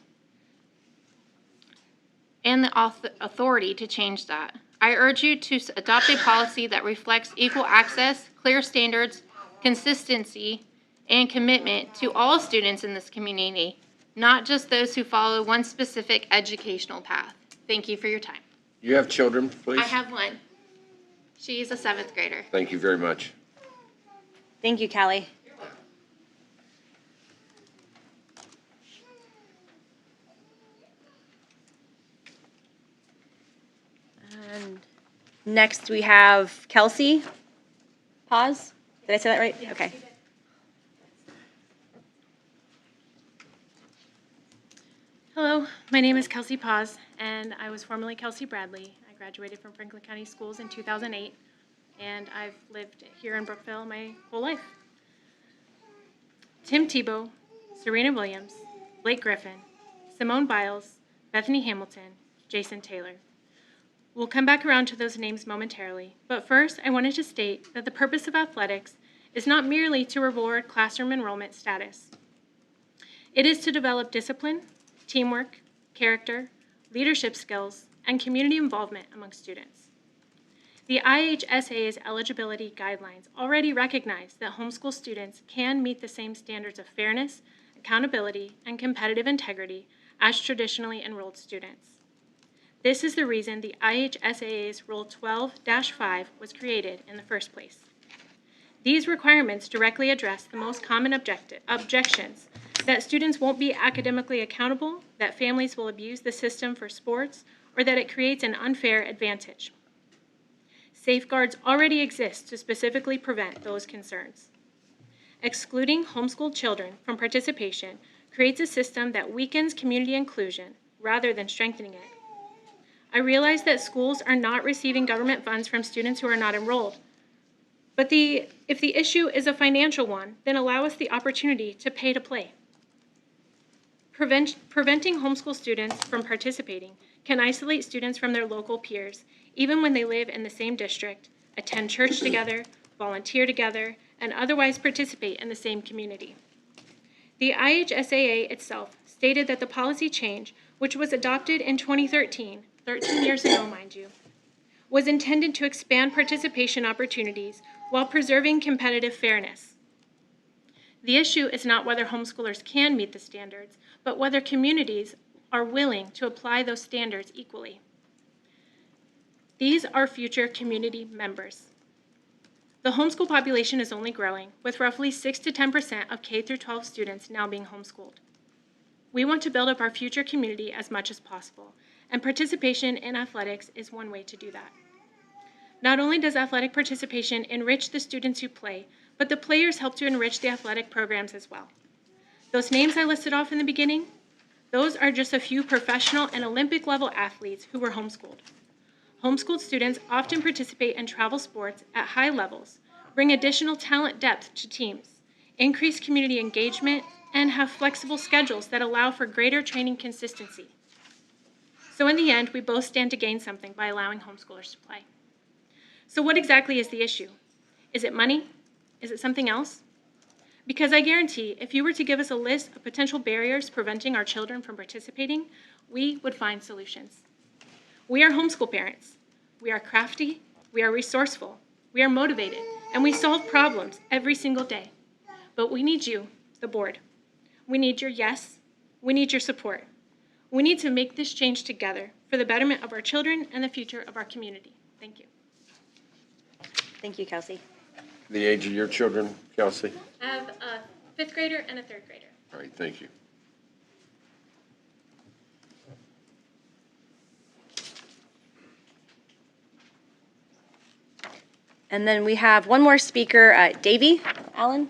and the authority to change that. I urge you to adopt a policy that reflects equal access, clear standards, consistency, and commitment to all students in this community, not just those who follow one specific educational path. Thank you for your time. You have children, please? I have one. She's a 7th grader. Thank you very much. Thank you, Callie. And next we have Kelsey. Pause. Did I say that right? Okay. Hello, my name is Kelsey Paz, and I was formerly Kelsey Bradley. I graduated from Franklin County Schools in 2008, and I've lived here in Brookville my whole life. Tim Tebow, Serena Williams, Blake Griffin, Simone Biles, Bethany Hamilton, Jason Taylor. We'll come back around to those names momentarily, but first I wanted to state that the purpose of athletics is not merely to reward classroom enrollment status. It is to develop discipline, teamwork, character, leadership skills, and community involvement among students. The IHSA's eligibility guidelines already recognize that homeschool students can meet the same standards of fairness, accountability, and competitive integrity as traditionally enrolled students. This is the reason the IHSA's Rule 12-5 was created in the first place. These requirements directly address the most common objections that students won't be academically accountable, that families will abuse the system for sports, or that it creates an unfair advantage. Safeguards already exist to specifically prevent those concerns. Excluding homeschooled children from participation creates a system that weakens community inclusion rather than strengthening it. I realize that schools are not receiving government funds from students who are not enrolled. But if the issue is a financial one, then allow us the opportunity to pay to play. Preventing homeschool students from participating can isolate students from their local peers, even when they live in the same district, attend church together, volunteer together, and otherwise participate in the same community. The IHSAA itself stated that the policy change, which was adopted in 2013, 13 years ago, mind you, was intended to expand participation opportunities while preserving competitive fairness. The issue is not whether homeschoolers can meet the standards, but whether communities are willing to apply those standards equally. These are future community members. The homeschool population is only growing, with roughly 6 to 10% of K-12 students now being homeschooled. We want to build up our future community as much as possible, and participation in athletics is one way to do that. Not only does athletic participation enrich the students who play, but the players help to enrich the athletic programs as well. Those names I listed off in the beginning, those are just a few professional and Olympic level athletes who were homeschooled. Homeschooled students often participate in travel sports at high levels, bring additional talent depth to teams, increase community engagement, and have flexible schedules that allow for greater training consistency. So in the end, we both stand to gain something by allowing homeschoolers to play. So what exactly is the issue? Is it money? Is it something else? Because I guarantee if you were to give us a list of potential barriers preventing our children from participating, we would find solutions. We are homeschool parents. We are crafty, we are resourceful, we are motivated, and we solve problems every single day. But we need you, the board. We need your yes, we need your support. We need to make this change together for the betterment of our children and the future of our community. Thank you. Thank you, Kelsey. The age of your children, Kelsey? I have a 5th grader and a 3rd grader. All right, thank you. And then we have one more speaker, Davey Allen.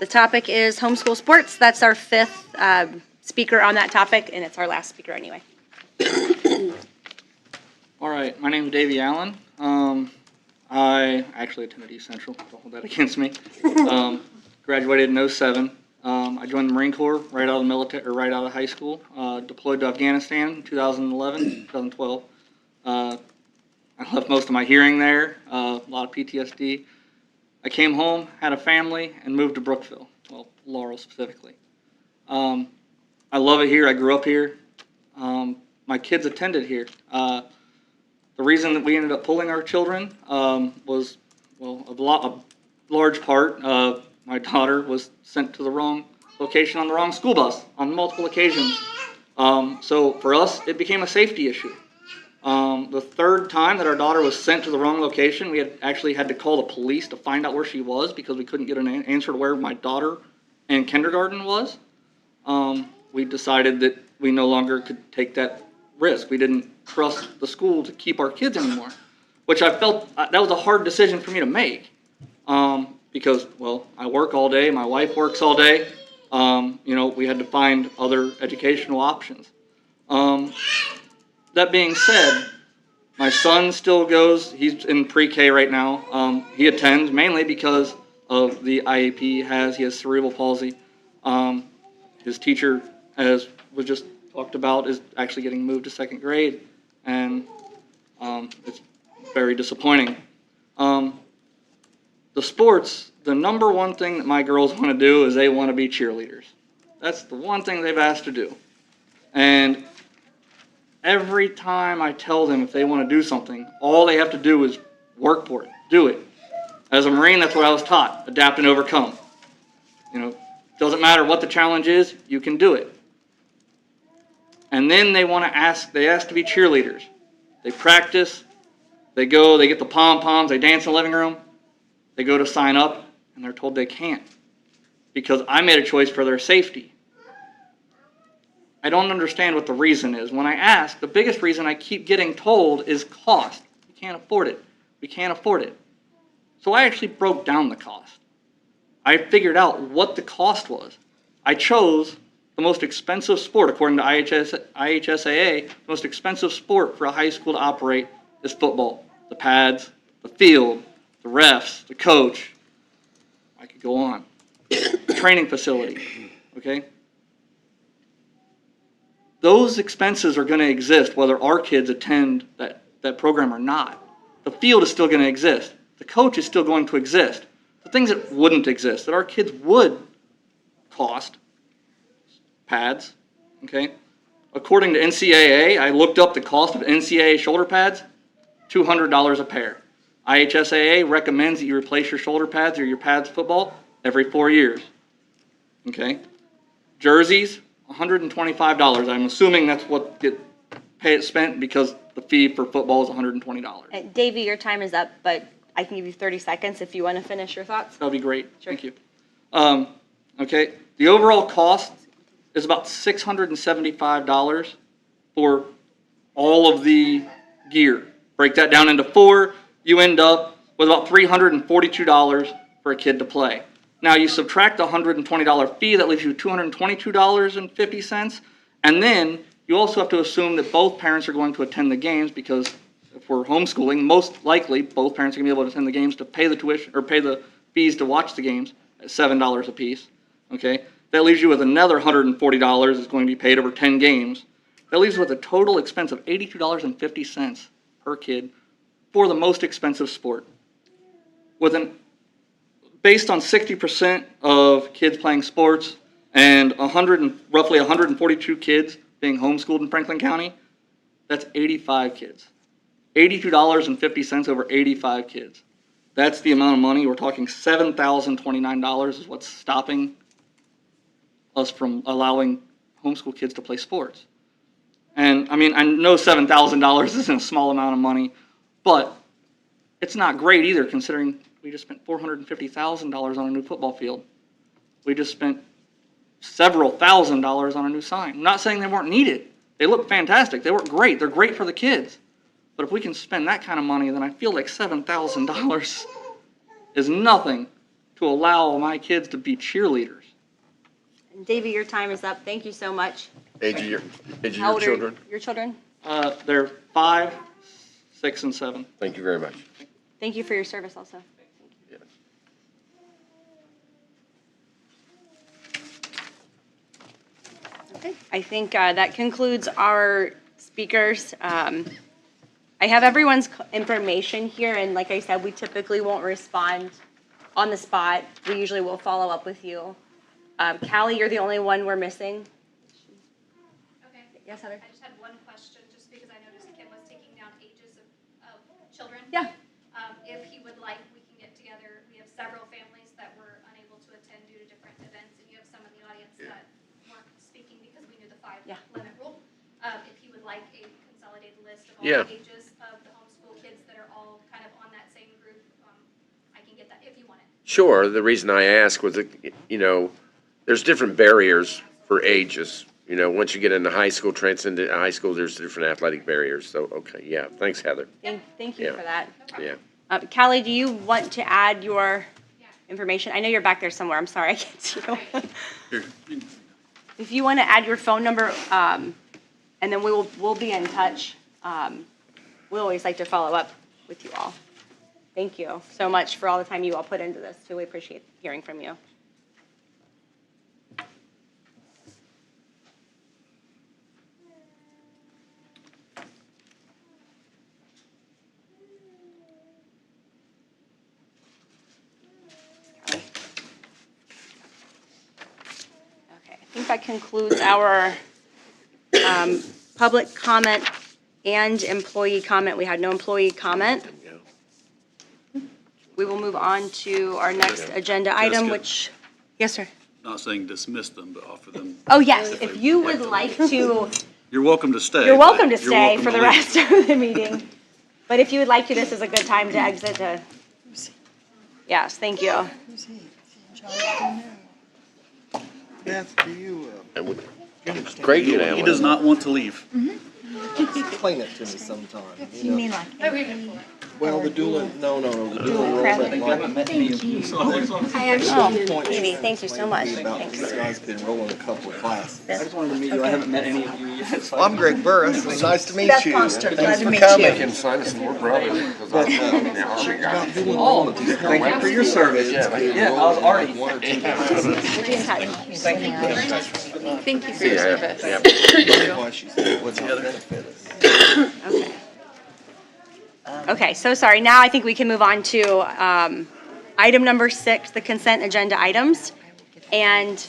The topic is homeschool sports. That's our 5th speaker on that topic, and it's our last speaker anyway. All right, my name is Davey Allen. I actually attended East Central, don't hold that against me. Graduated in '07. I joined the Marine Corps right out of the military, or right out of high school. Deployed to Afghanistan in 2011, 2012. I left most of my hearing there, a lot of PTSD. I came home, had a family, and moved to Brookville, well, Laurel specifically. I love it here. I grew up here. My kids attended here. The reason that we ended up pulling our children was, well, a large part. My daughter was sent to the wrong location on the wrong school bus on multiple occasions. So for us, it became a safety issue. The third time that our daughter was sent to the wrong location, we had actually had to call the police to find out where she was because we couldn't get an answer to where my daughter in kindergarten was. We decided that we no longer could take that risk. We didn't trust the school to keep our kids anymore, which I felt that was a hard decision for me to make because, well, I work all day, my wife works all day. We had to find other educational options. That being said, my son still goes, he's in pre-K right now. He attends mainly because of the IEP he has cerebral palsy. His teacher, as was just talked about, is actually getting moved to second grade, and it's very disappointing. The sports, the number one thing that my girls want to do is they want to be cheerleaders. That's the one thing they've asked to do. And every time I tell them if they want to do something, all they have to do is work for it, do it. As a Marine, that's what I was taught, adapt and overcome. Doesn't matter what the challenge is, you can do it. And then they ask to be cheerleaders. They practice, they go, they get the pom-poms, they dance in the living room, they go to sign up, and they're told they can't because I made a choice for their safety. I don't understand what the reason is. When I ask, the biggest reason I keep getting told is cost. We can't afford it. We can't afford it. So I actually broke down the cost. I figured out what the cost was. I chose the most expensive sport, according to IHSAA, the most expensive sport for a high school to operate is football. The pads, the field, the refs, the coach. I could go on. The training facility, okay? Those expenses are going to exist whether our kids attend that program or not. The field is still going to exist. The coach is still going to exist. The things that wouldn't exist, that our kids would cost, pads, okay? According to NCAA, I looked up the cost of NCAA shoulder pads, $200 a pair. IHSAA recommends that you replace your shoulder pads or your pads football every 4 years, okay? Jerseys, $125. I'm assuming that's what get spent because the fee for football is $120. Davey, your time is up, but I can give you 30 seconds if you want to finish your thoughts. That'll be great. Sure. Thank you. Okay, the overall cost is about $675 for all of the gear. Break that down into 4, you end up with about $342 for a kid to play. Now you subtract the $120 fee, that leaves you $222.50, and then you also have to assume that both parents are going to attend the games because if we're homeschooling, most likely both parents are going to be able to attend the games to pay the tuition or pay the fees to watch the games at $7 a piece. Okay, that leaves you with another $140 that's going to be paid over 10 games. That leaves you with a total expense of $82.50 per kid for the most expensive sport. Based on 60% of kids playing sports and roughly 142 kids being homeschooled in Franklin County, that's 85 kids. $82.50 over 85 kids. That's the amount of money. We're talking $7,029 is what's stopping us from allowing homeschool kids to play sports. And I mean, I know $7,000 isn't a small amount of money, but it's not great either considering we just spent $450,000 on a new football field. We just spent several $1,000s on a new sign. I'm not saying they weren't needed. They look fantastic. They work great. They're great for the kids. But if we can spend that kind of money, then I feel like $7,000 is nothing to allow my kids to be cheerleaders. Davey, your time is up. Thank you so much. Age of your How old are children? your children? They're 5, 6 and 7. Thank you very much. Thank you for your service also. Okay, I think that concludes our speakers. I have everyone's information here, and like I said, we typically won't respond on the spot. We usually will follow up with you. Callie, you're the only one we're missing. Okay. Yes, Heather? I just had one question, just because I noticed Kim was taking down ages of children. Yeah. If he would like, we can get together. We have several families that were unable to attend due to different events, and you have some in the audience that weren't speaking because we knew the 5-limit rule. If he would like a consolidated list of all the ages of the homeschool kids that are all kind of on that same group, I can get that if you want it. Sure. The reason I asked was that, there's different barriers for ages. Once you get into high school, transcend high school, there's different athletic barriers. So, okay, yeah. Thanks, Heather. Thank you for that. Yeah. Callie, do you want to add your information? I know you're back there somewhere. I'm sorry, I can't see you. If you want to add your phone number, and then we'll be in touch. We always like to follow up with you all. Thank you so much for all the time you all put into this, too. We appreciate hearing from you. I think that concludes our public comment and employee comment. We had no employee comment. We will move on to our next agenda item, Jessica. which, yes, sir. Not saying dismiss them, but offer them. Oh, yes, if you would like to, You're welcome to stay. you're welcome to but you're stay welcome for to the leave. rest of the meeting. But if you would like to, this is a good time to exit to. Yes, thank you. Beth, do you, Great, He does not want to leave. explain it to me sometime? You mean like Well, the dueling, no, the dueling credit. enrollment, like, Thank you. I actually Oh, Amy, thank you so much. about Thanks. this guy's been enrolling a couple of classes. I just wanted to meet you. I haven't met any of you yet. So Well, I'm Greg Burris. It's nice to meet Beth you. Foster, glad Thanks to for meet coming. you. Can sign us and we're brothers. But, about dual enrollment, these thank you for your service. Yeah, I was already. We'll be in touch. Thank you. Thank you for your service. why she said, what's our benefit? Okay. Okay, so sorry. Now I think we can move on to item number 6, the consent agenda items. And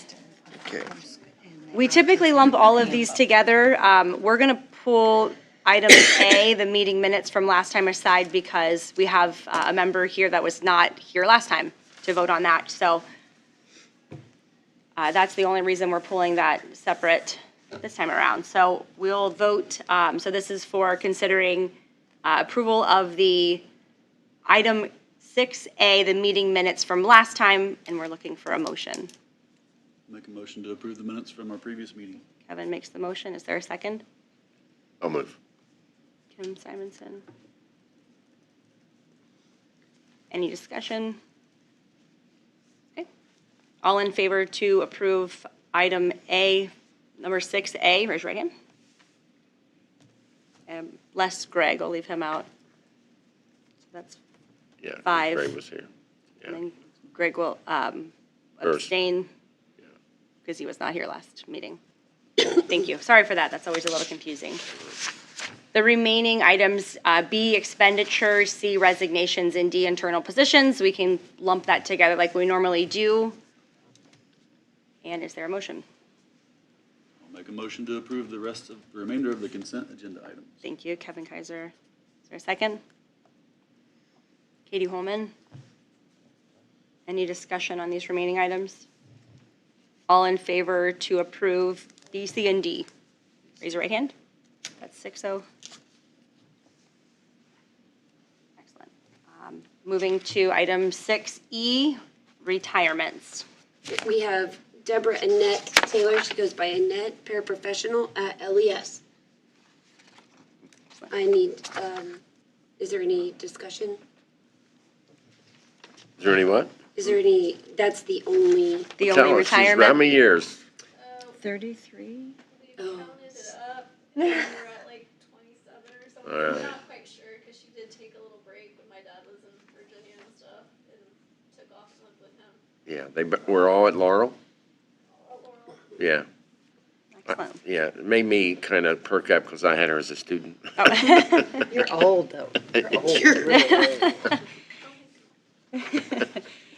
we typically lump all of these together. We're going to pull item A, the meeting minutes from last time aside because we have a member here that was not here last time to vote on that. So that's the only reason we're pulling that separate this time around. So we'll vote, so this is for considering approval of the item 6A, the meeting minutes from last time, and we're looking for a motion. Make a motion to approve the minutes from our previous meeting. Kevin makes the motion. Is there a second? I'll move. Kim Simonson. Any discussion? Okay. All in favor to approve item A, number 6A, raise your right hand. Less Greg, I'll leave him out. So that's, Yeah. 5. Greg was here. and then Greg will abstain because he was not here last meeting. Thank you. Sorry for that. That's always a little confusing. The remaining items, B, expenditures, C, resignations, and D, internal positions, we can lump that together like we normally do. And is there a motion? I'll make a motion to approve the remainder of the consent agenda items. Thank you, Kevin Kaiser. Is there a second? Katie Holman? Any discussion on these remaining items? All in favor to approve B, C, and D? Raise your right hand. That's 6-0. Excellent. Moving to item 6E, retirements. We have Deborah Annette Taylor. She goes by Annette, paraprofessional at LES. I need, is there any discussion? Is there any what? Is there any, that's the only. The Tell only us, she's- retirement? How many years? 33? Oh. We're at like 27 or something. All right. I'm not quite sure because she Yeah, we're all at Laurel? Yeah. Excellent. Yeah, it made me kind of perk up because I had her as a student. You're old, though.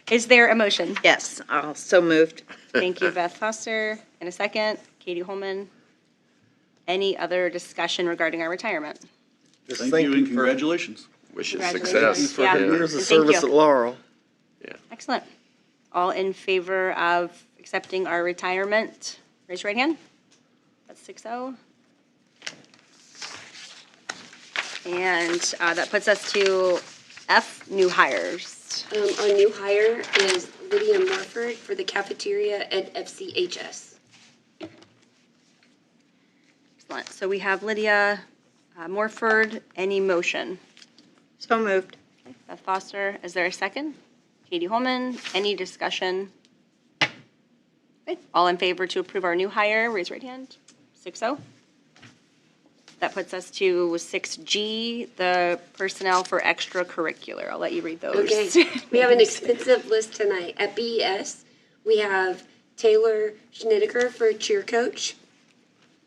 Is there a motion? Yes, so moved. Thank you, Beth Foster. In a second, Katie Holman. Any other discussion regarding our retirement? Thank you and congratulations. Wish you Congratulations. success. For Yeah. her years of And thank service you. at Laurel. Excellent. All in favor of accepting our retirement, raise your right hand. That's 6-0. And that puts us to F, new hires. Our new hire is Lydia Morford for the cafeteria at FCHS. Excellent. So we have Lydia Morford. Any motion? So moved. Beth Foster, is there a second? Katie Holman, any discussion? Okay. All in favor to approve our new hire, raise your right hand. 6-0. That puts us to 6G, the personnel for extracurricular. I'll let you read those. Okay, we have an extensive list tonight. At BES, we have Taylor Schnittker for cheer coach.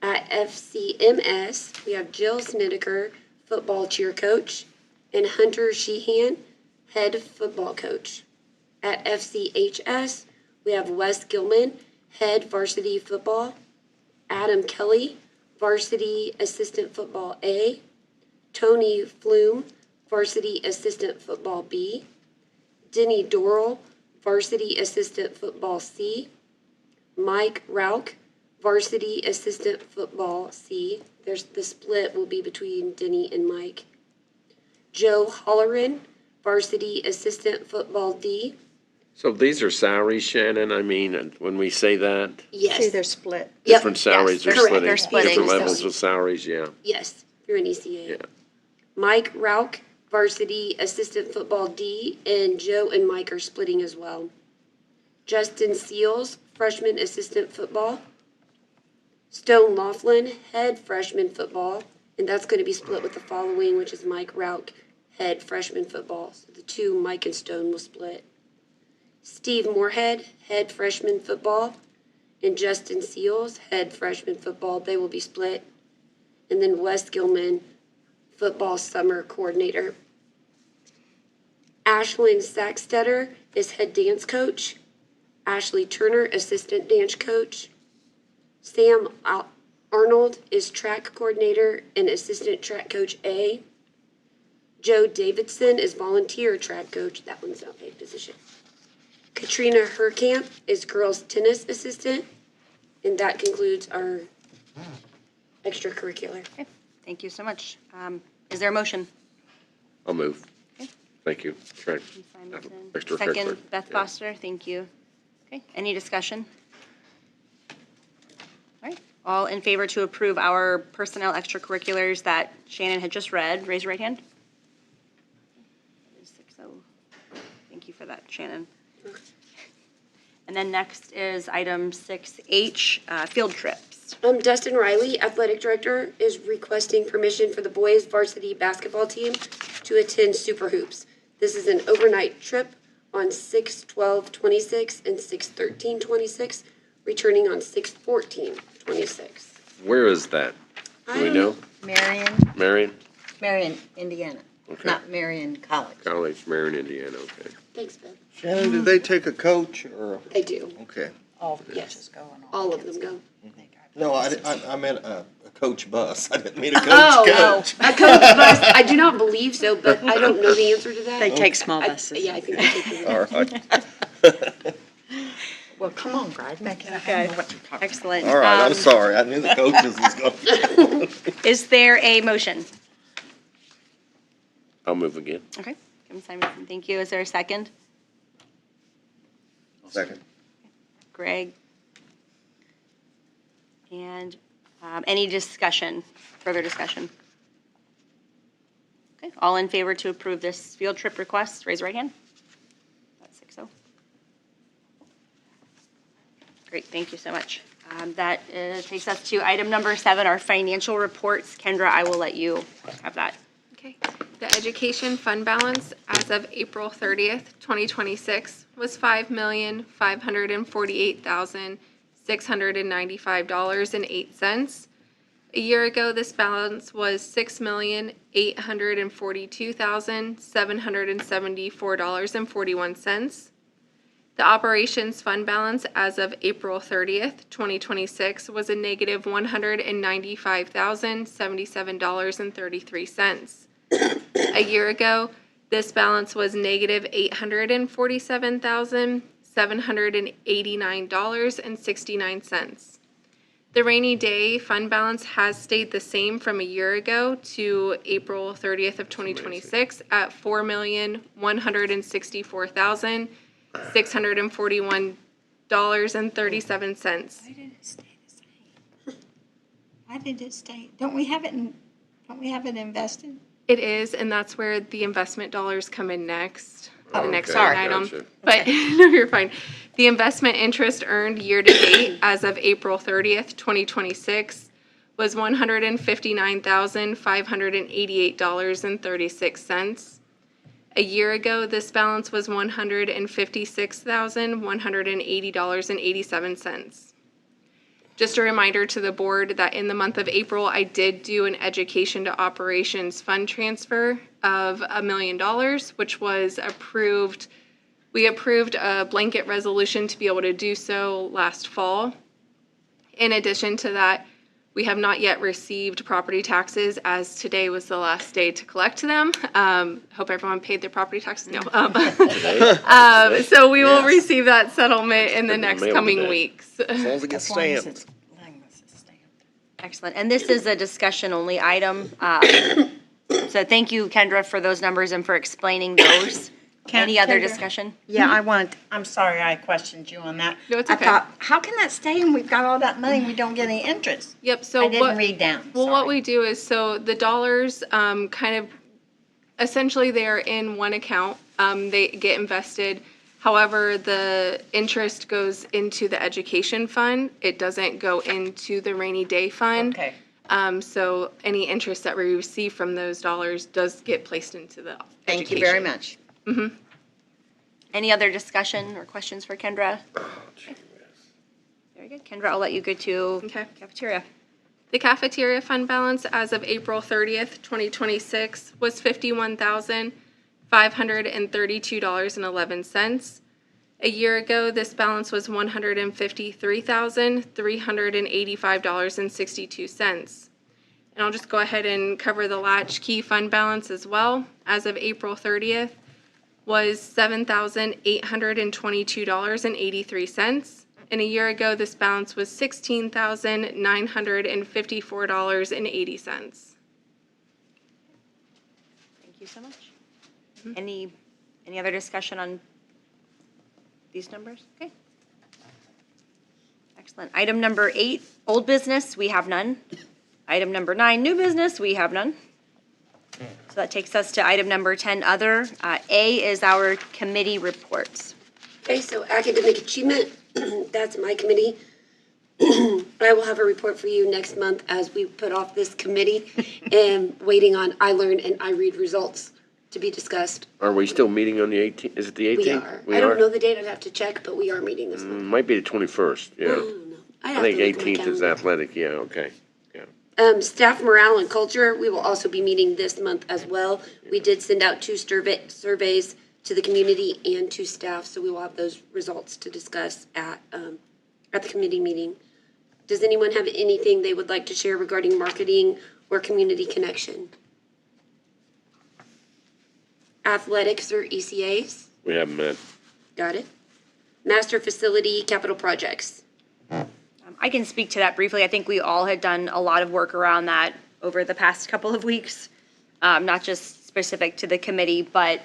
At FCMS, we have Jill Schnittker, football cheer coach, and Hunter Sheehan, head football coach. At FCHS, we have Wes Gilman, head varsity football, Adam Kelly, varsity assistant football A, Tony Flume, varsity assistant football B, Denny Dorrell, varsity assistant football C, Mike Rauch, varsity assistant football C. The split will be between Denny and Mike. Joe Holleran, varsity assistant football D. So these are salaries, Shannon? I mean, when we say that? Yes. See, they're split. Different salaries are correct. splitting. They're splitting. Different levels of salaries, yeah. Yes, through an ECA. Yeah. Mike Rauch, varsity assistant football D, and Joe and Mike are splitting as well. Justin Seals, freshman assistant football. Stone Laughlin, head freshman football, and that's going to be split with the following, which is Mike Rauch, head freshman football. So the two, Mike and Stone, will split. Steve Moorhead, head freshman football, and Justin Seals, head freshman football. They will be split. And then Wes Gilman, football summer coordinator. Ashlyn Sackstetter is head dance coach. Ashley Turner, assistant dance coach. Sam Arnold is track coordinator and assistant track coach A. Joe Davidson is volunteer track coach. That one's not paid position. Katrina Herkamp is girls tennis assistant. And that concludes our extracurricular. Okay. Thank you so much. Is there a motion? I'll move. Okay. Thank you. Right. Extracurricular. Second, Beth Yeah. Foster, thank you. Okay, any discussion? All right, all in favor to approve our personnel extracurriculars that Shannon had just read, raise your right hand. 6-0. Thank you for that, Shannon. And then next is item 6H, field trips. Dustin Riley, athletic director, is requesting permission for the boys varsity basketball team to attend Super Hoops. This is an overnight trip on 6/12/26 and 6/13/26, returning on 6/14/26. Where is that? Do we know? Marion? Marion, Indiana. Okay. Not Marion College. College, Marion, Indiana, okay. Thanks, Ben. Shannon, did they take a coach or? They do. Okay. All the Yes. coaches go and All of them go. No, I meant a coach bus. I didn't mean a coach Oh, coach. a coach bus. I do not believe so, but I don't know the answer to that. They take small buses. Yeah, I think they take them. All right. Well, come on, Greg, make it. Okay, excellent. All right, I'm sorry. I knew the coaches was going. Is there a motion? I'll move again. Okay, Kim Simonson, thank you. Is there a second? Second. Greg? And any discussion, further discussion? Okay, all in favor to approve this field trip request, raise your right hand. That's 6-0. Great, thank you so much. That takes us to item number 7, our financial reports. Kendra, I will let you have that. Okay. The education fund balance as of April 30th, 2026 was $5,548,695.08. A year ago, this balance was $6,842,774.41. The operations fund balance as of April 30th, 2026 was a negative $195,077.33. A year ago, this balance was negative $847,789.69. The rainy day fund balance has stayed the same from a year ago to April 30th of 2026 at $4,164,641.37. Why did it stay the same? Why did it stay? Don't we have it invested? It is, and that's where the investment dollars come in next. The next Okay, line item. gotcha. But no, you're fine. The investment interest earned year to date as of April 30th, 2026 was $159,588.36. A year ago, this balance was $156,180.87. Just a reminder to the board that in the month of April, I did do an education to operations fund transfer of $1 million, which was approved. We approved a blanket resolution to be able to do so last fall. In addition to that, we have not yet received property taxes, as today was the last day to collect them. Hope everyone paid their property taxes. No. So we will receive that settlement in the next coming weeks. As long as it gets stamped. Excellent. And this is a discussion-only item. So thank you, Kendra, for those numbers and for explaining those. Any other Kendra? discussion? Yeah, I'm sorry I questioned you on that. No, it's I okay. thought, how can that stay and we've got all that money and we don't get any interest? Yep, so I didn't read down. Well, what we do is, so the dollars kind of, essentially they are in one account. They get invested. However, the interest goes into the education fund. It doesn't go into the rainy day fund. Okay. So any interest that we receive from those dollars does get placed into the Thank you very much. Mm-hmm. Any other discussion or questions for Kendra? Very good. Kendra, I'll let you go to cafeteria. The cafeteria fund balance as of April 30th, 2026 was $51,532.11. A year ago, this balance was $153,385.62. And I'll just go ahead and cover the latchkey fund balance as well. As of April 30th was $7,822.83. And a year ago, this balance was $16,954.80. Thank you so much. Any other discussion on these numbers? Okay. Excellent. Item number 8, old business, we have none. Item number 9, new business, we have none. So that takes us to item number 10, other. A is our committee reports. Okay, so academic achievement, that's my committee. I will have a report for you next month as we put off this committee and waiting on I Learn and I Read results to be discussed. Are we still meeting on the 18th? Is it the 18th? We are. I don't know the date, I'd have to check, but we are meeting this month. Might be the 21st, yeah. I think 18th is athletic, yeah, okay. Staff morale and culture, we will also be meeting this month as well. We did send out 2 surveys to the community and to staff, so we will have those results to discuss at the committee meeting. Does anyone have anything they would like to share regarding marketing or community connection? Athletics or ECAs? We haven't met. Got it. Master facility capital projects. I can speak to that briefly. I think we all had done a lot of work around that over the past couple of weeks, not just specific to the committee, but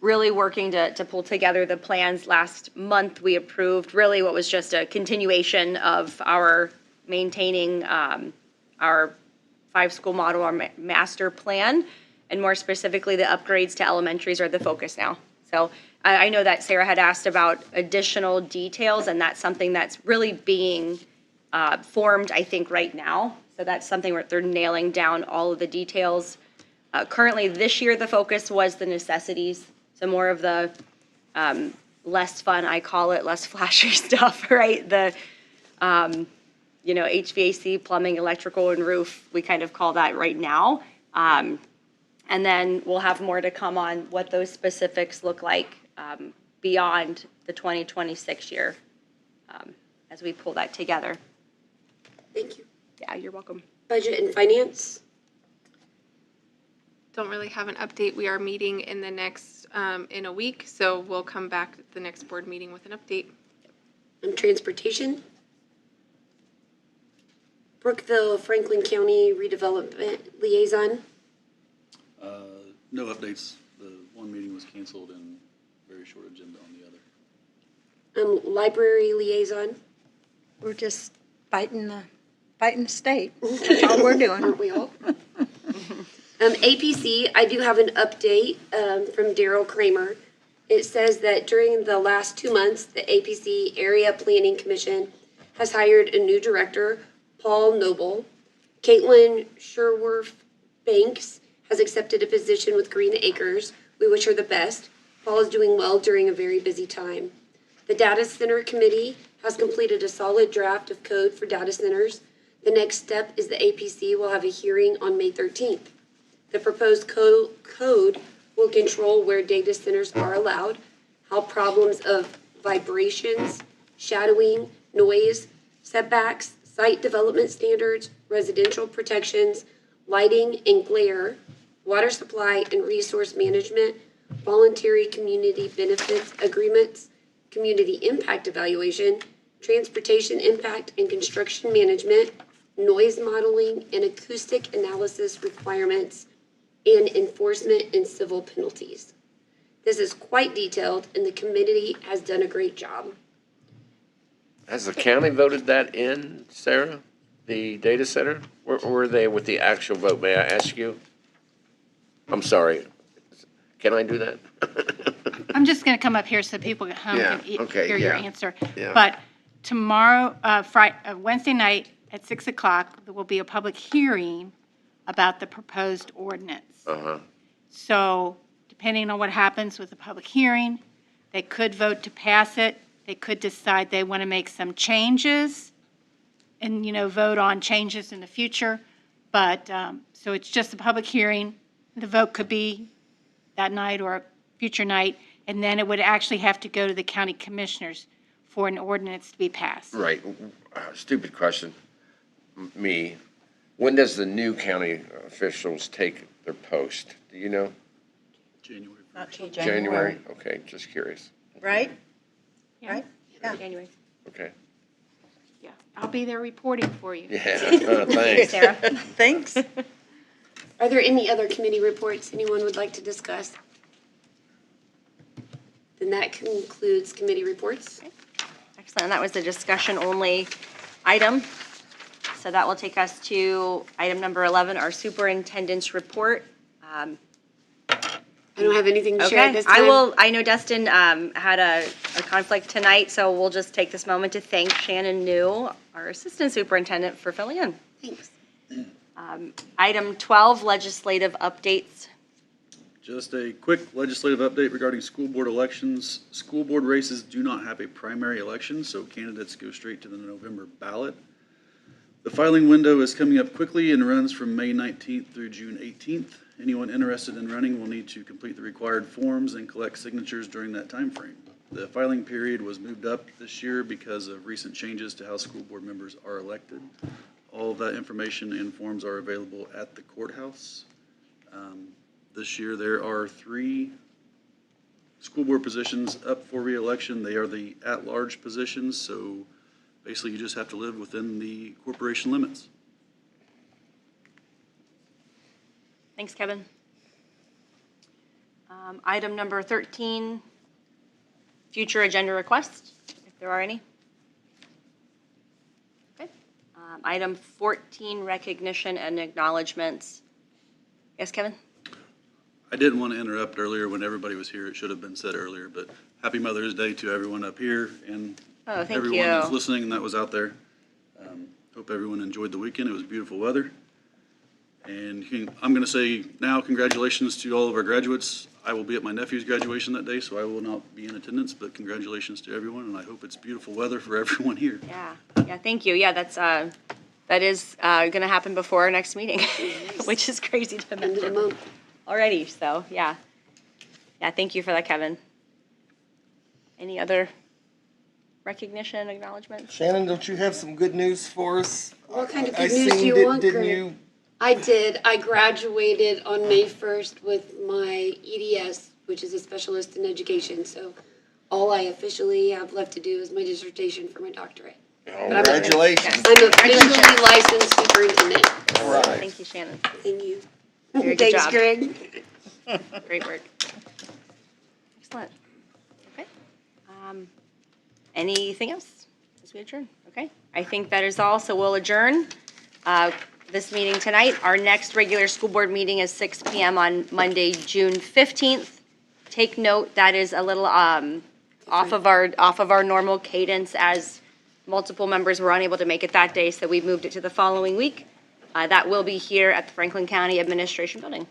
really working to pull together the plans. Last month, we approved really what was just a continuation of our maintaining our 5-school model, our master plan, and more specifically, the upgrades to elementaries are the focus now. So I know that Sarah had asked about additional details, and that's something that's really being formed, I think, right now. So that's something where they're nailing down all of the details. Currently, this year, the focus was the necessities, so more of the less fun, I call it, less flashy stuff, right? The, HVAC, plumbing, electrical, and roof, we kind of call that right now. And then we'll have more to come on what those specifics look like beyond the 2026 year as we pull that together. Thank you. Yeah, you're welcome. Budget and finance? Don't really have an update. We are meeting in the next, in a week, so we'll come back at the next board meeting with an update. And transportation? Brookville, Franklin County Redevelopment Liaison? No updates. The one meeting was canceled and very short agenda on the other. Library Liaison? We're just fighting the state. That's all we're doing. Aren't we all? APC, I do have an update from Daryl Kramer. It says that during the last 2 months, the APC Area Planning Commission has hired a new director, Paul Noble. Caitlin Sherworth Banks has accepted a position with Green Acres. We wish her the best. Paul is doing well during a very busy time. The Data Center Committee has completed a solid draft of code for data centers. The next step is the APC will have a hearing on May 13th. The proposed code will control where data centers are allowed, how problems of vibrations, shadowing, noise, setbacks, site development standards, residential protections, lighting and glare, water supply and resource management, voluntary community benefits agreements, community impact evaluation, transportation impact and construction management, noise modeling and acoustic analysis requirements, and enforcement and civil penalties. This is quite detailed, and the committee has done a great job. Has the county voted that in, Sarah? The data center? Where were they with the actual vote, may I ask you? I'm sorry. Can I do that? I'm just going to come up here so people at home Yeah, can okay, hear your yeah, answer. yeah. But tomorrow, Wednesday night at 6 o'clock, there will be a public hearing about the proposed ordinance. Uh-huh. So depending on what happens with the public hearing, they could vote to pass it. They could decide they want to make some changes and, vote on changes in the future. But, so it's just a public hearing. The vote could be that night or a future night, and then it would actually have to go to the county commissioners for an ordinance to be passed. Right. Stupid question. Me. When does the new county officials take their post? Do you know? January. Not till January? Okay, just curious. Right? Yeah. Right? Yeah. January. Okay. Yeah, I'll be there reporting for you. Yeah, thanks. Sarah. Thanks. Are there any other committee reports anyone would like to discuss? Then that concludes committee reports. Excellent. That was a discussion-only item. So that will take us to item number 11, our superintendent's report. I don't have anything to share at Okay, this time. I know Dustin had a conflict tonight, so we'll just take this moment to thank Shannon New, our assistant superintendent, for filling in. Thanks. Item 12, legislative updates. Just a quick legislative update regarding school board elections. School board races do not have a primary election, so candidates go straight to the November ballot. The filing window is coming up quickly and runs from May 19th through June 18th. Anyone interested in running will need to complete the required forms and collect signatures during that time frame. The filing period was moved up this year because of recent changes to how school board members are elected. All of that information and forms are available at the courthouse. This year there are 3 school board positions up for re-election. They are the at-large positions, so basically you just have to live within the corporation limits. Thanks, Kevin. Item number 13, future agenda requests, if there are any. Okay. Item 14, recognition and acknowledgements. Yes, Kevin? I didn't want to interrupt earlier when everybody was here. It should have been said earlier, but happy Mother's Day to everyone up here and Oh, thank everyone you. that's listening and that was out there. Hope everyone enjoyed the weekend. It was beautiful weather. And I'm going to say now, congratulations to all of our graduates. I will be at my nephew's graduation that day, so I will not be in attendance, but congratulations to everyone, and I hope it's beautiful weather for everyone here. Yeah, thank you. Yeah, that is going to happen before our next meeting, which is crazy to imagine already. So, yeah. Yeah, thank you for that, Kevin. Any other recognition, acknowledgements? Shannon, don't you have some good news for us? What kind of I good news do seen, you want, didn't Greg? you? I did. I graduated on May 1st with my EDS, which is a specialist in education. So all I officially have left to do is my dissertation for my doctorate. Congratulations. I'm officially licensed superintendent. All right. Thank you, Shannon. Thank you. Very good Thanks, job. Greg. Great work. Excellent. Okay. Anything else as we adjourn? Okay. I think that is all, so we'll adjourn this meeting tonight. Our next regular school board meeting is 6 p.m. on Monday, June 15th. Take note, that is a little off of our normal cadence, as multiple members were unable to make it that day, so we moved it to the following week. That will be here at the Franklin County Administration Building.